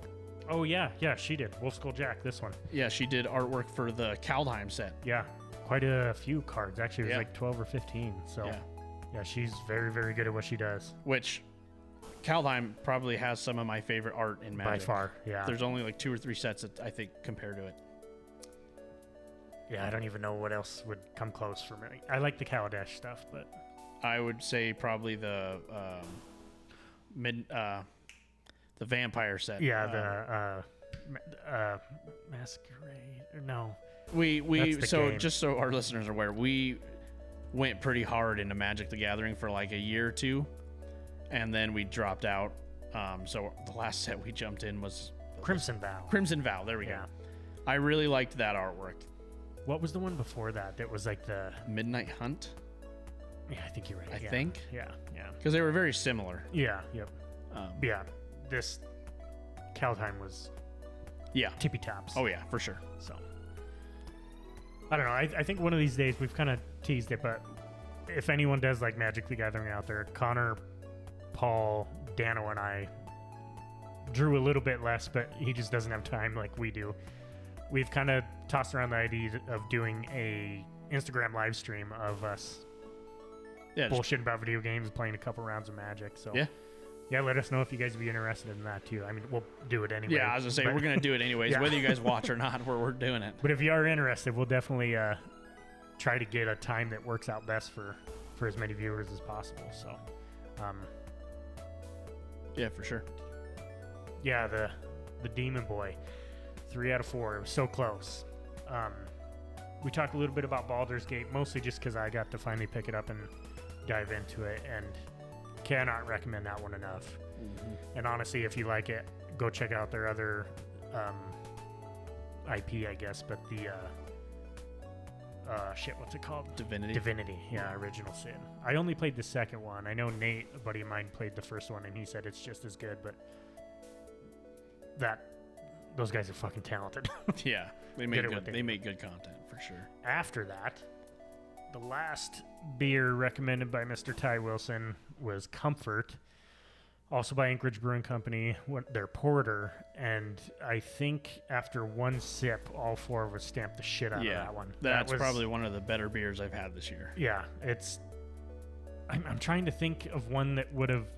Oh yeah, she did. Wolf Skull Jack, this one. Yeah, she did artwork for the Kaldheim set. Yeah, quite a few cards actually. It was 12 or 15. So yeah, she's very, very good at what she does. Which Kaldheim probably has some of my favorite art in Magic. By far, yeah. There's only 2 or 3 sets that I think compare to it. Yeah, I don't even know what else would come close for me. I like the Kaladesh stuff, but I would say probably the vampire set. Yeah, the Masquerade. No, just so our listeners are aware, we went pretty hard into Magic the Gathering for a year or 2. And then we dropped out. So the last set we jumped in was Crimson Vow. Crimson Vow. There we go. I really liked that artwork. What was the one before that? That was the Midnight Hunt. Yeah, I think you're right. I think. Yeah. Because they were very similar. Yeah. Yep. Yeah. This Kaldheim was. Yeah. Tippy tops. Oh yeah, for sure. So. I don't know. I think one of these days we've kind of teased it, but if anyone does like Magic the Gathering out there, Connor, Paul, Dano, and I drew a little bit less, but he just doesn't have time like we do. We've kind of tossed around the idea of doing a Instagram live stream of us bullshitting about video games, playing a couple rounds of Magic. So yeah, let us know if you guys would be interested in that too. I mean, we'll do it anyway. Yeah, I was gonna say we're gonna do it anyways, whether you guys watch or not. We're doing it. But if you are interested, we'll definitely try to get a time that works out best for as many viewers as possible. So. Yeah, for sure. Yeah, the Demon Boy, 3 out of 4. It was so close. We talked a little bit about Baldur's Gate, mostly just because I got to finally pick it up and dive into it, and cannot recommend that one enough. Mm-hmm. And honestly, if you like it, go check out their other IP, I guess, but the what's it called? Divinity, yeah, Original Sin. I only played the second one. I know Nate, a buddy of mine, played the first one, and he said it's just as good, but those guys are fucking talented. Yeah, they make good content for sure. After that, the last beer recommended by Mr. Ty Wilson was Comfort, also by Anchorage Brewing Company, their porter, and I think after one sip, all four of us stamped the shit out of that one. That's probably one of the better beers I've had this year. Yeah, I'm trying to think of one that would have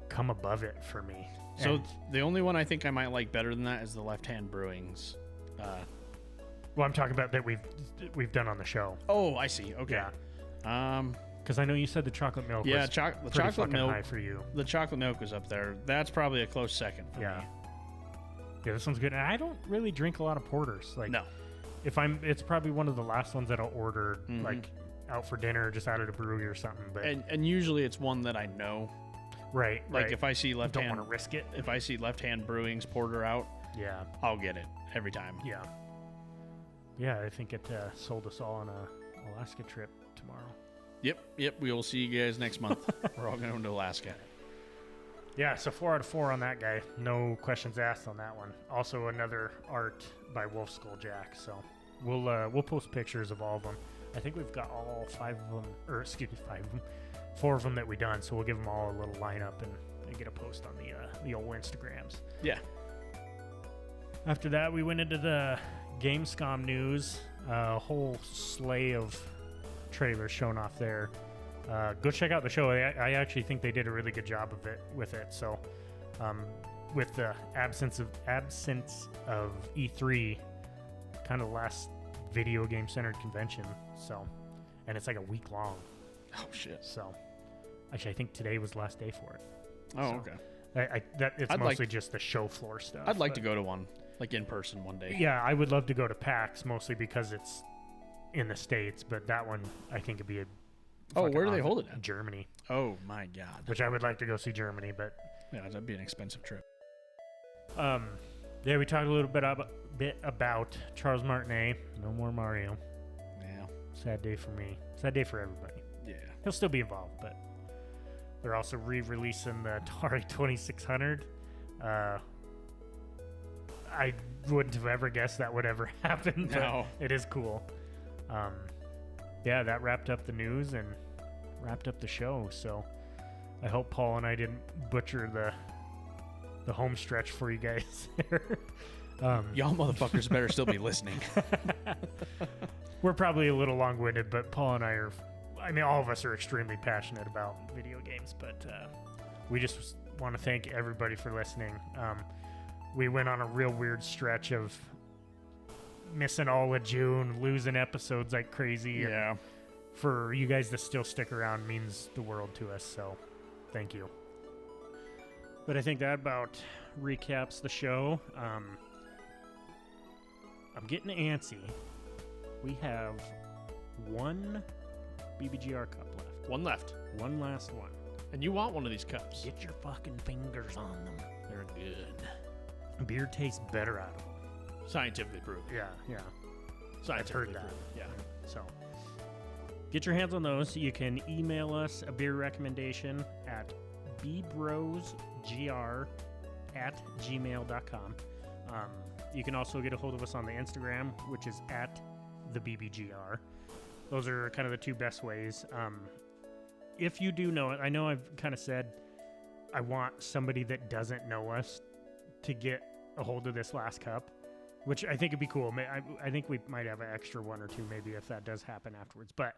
come above it for me. So the only one I think I might like better than that is the Left Hand Brewing's. Well, I'm talking about that we've done on the show. Oh, I see. Okay. Yeah. Because I know you said the chocolate milk. Yeah, was the pretty chocolate fucking milk high for you. The chocolate milk was up there. That's probably a close second for me. Yeah, this one's good. And I don't really drink a lot of porters. Like, no. It's probably one of the last ones that I'll order, like out for dinner, just out at a brewery or something. But and usually it's one that I know. Right. Like if I see Left Hand, don't want to risk it. If I see Left Hand Brewing's porter out, I'll get it every time. Yeah. Yeah, I think it sold us all on a Alaska trip tomorrow. Yep. We will see you guys next month. We're all going to Alaska. Yeah, so 4 out of 4 on that guy. No questions asked on that one. Also, another art by Wolf Skull Jack. So we'll post pictures of all of them. I think we've got all 5 of them, or excuse me, 5 of them, 4 of them that we done. So we'll give them all a little lineup and get a post on the old Instagrams. Yeah. After that, we went into the Gamescom news. A whole slew of trailers shown off there. Go check out the show. I actually think they did a really good job with it. So, with the absence of E3, kind of last video game centered convention. So, and it's like a week long. Oh shit! So, actually, I think today was the last day for it. Oh, so, okay. It's mostly just the show floor stuff. I'd like to go to one, like in person one day. Yeah, I would love to go to PAX mostly because it's in the States, but that one I think would be a. Oh, where do they hold it at? Germany. Oh my god. Which I would like to go see Germany, but yeah, that'd be an expensive trip. Yeah, we talked a little bit about Charles Martinet. No more Mario. Yeah. Sad day for me. Sad day for everybody. Yeah. He'll still be involved, but they're also re-releasing the Atari 2600. I wouldn't have ever guessed that would ever happen, but no. It is cool. Yeah, that wrapped up the news and wrapped up the show. So I hope Paul and I didn't butcher the home stretch for you guys there. Y'all motherfuckers better still be listening. We're probably a little long-winded, but Paul and I all of us are extremely passionate about video games, but we just want to thank everybody for listening. We went on a real weird stretch of missing all of June, losing episodes like crazy. Yeah. For you guys to still stick around means the world to us, so thank you. But I think that about recaps the show. I'm getting antsy. We have one BBGR cup left. One left. One last one. And you want one of these cups. Get your fucking fingers on them. They're good. Beer tastes better out of them. Scientifically proven. Yeah. I've heard that. Yeah. So, get your hands on those. You can email us a beer recommendation at bbrosgr@gmail.com. You can also get a hold of us on the Instagram, which is at the BBGR. Those are kind of the two best ways. If you do know it, I know I've kind of said I want somebody that doesn't know us to get a hold of this last cup, which I think would be cool. I think we might have an extra one or two maybe if that does happen afterwards. But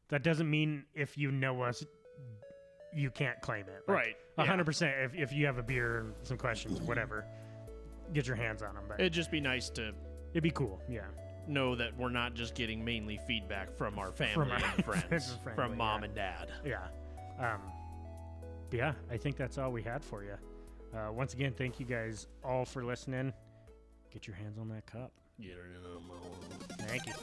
that doesn't mean if you know us, you can't claim it. Right. 100%. If you have a beer and some questions, whatever, get your hands on them. But it'd just be nice to it'd be cool, yeah. Know that we're not just getting mainly feedback from our family and friends, from mom and dad. Yeah. Yeah, I think that's all we had for you. Once again, thank you guys all for listening. Get your hands on that cup. Get her in the mold. Thank you.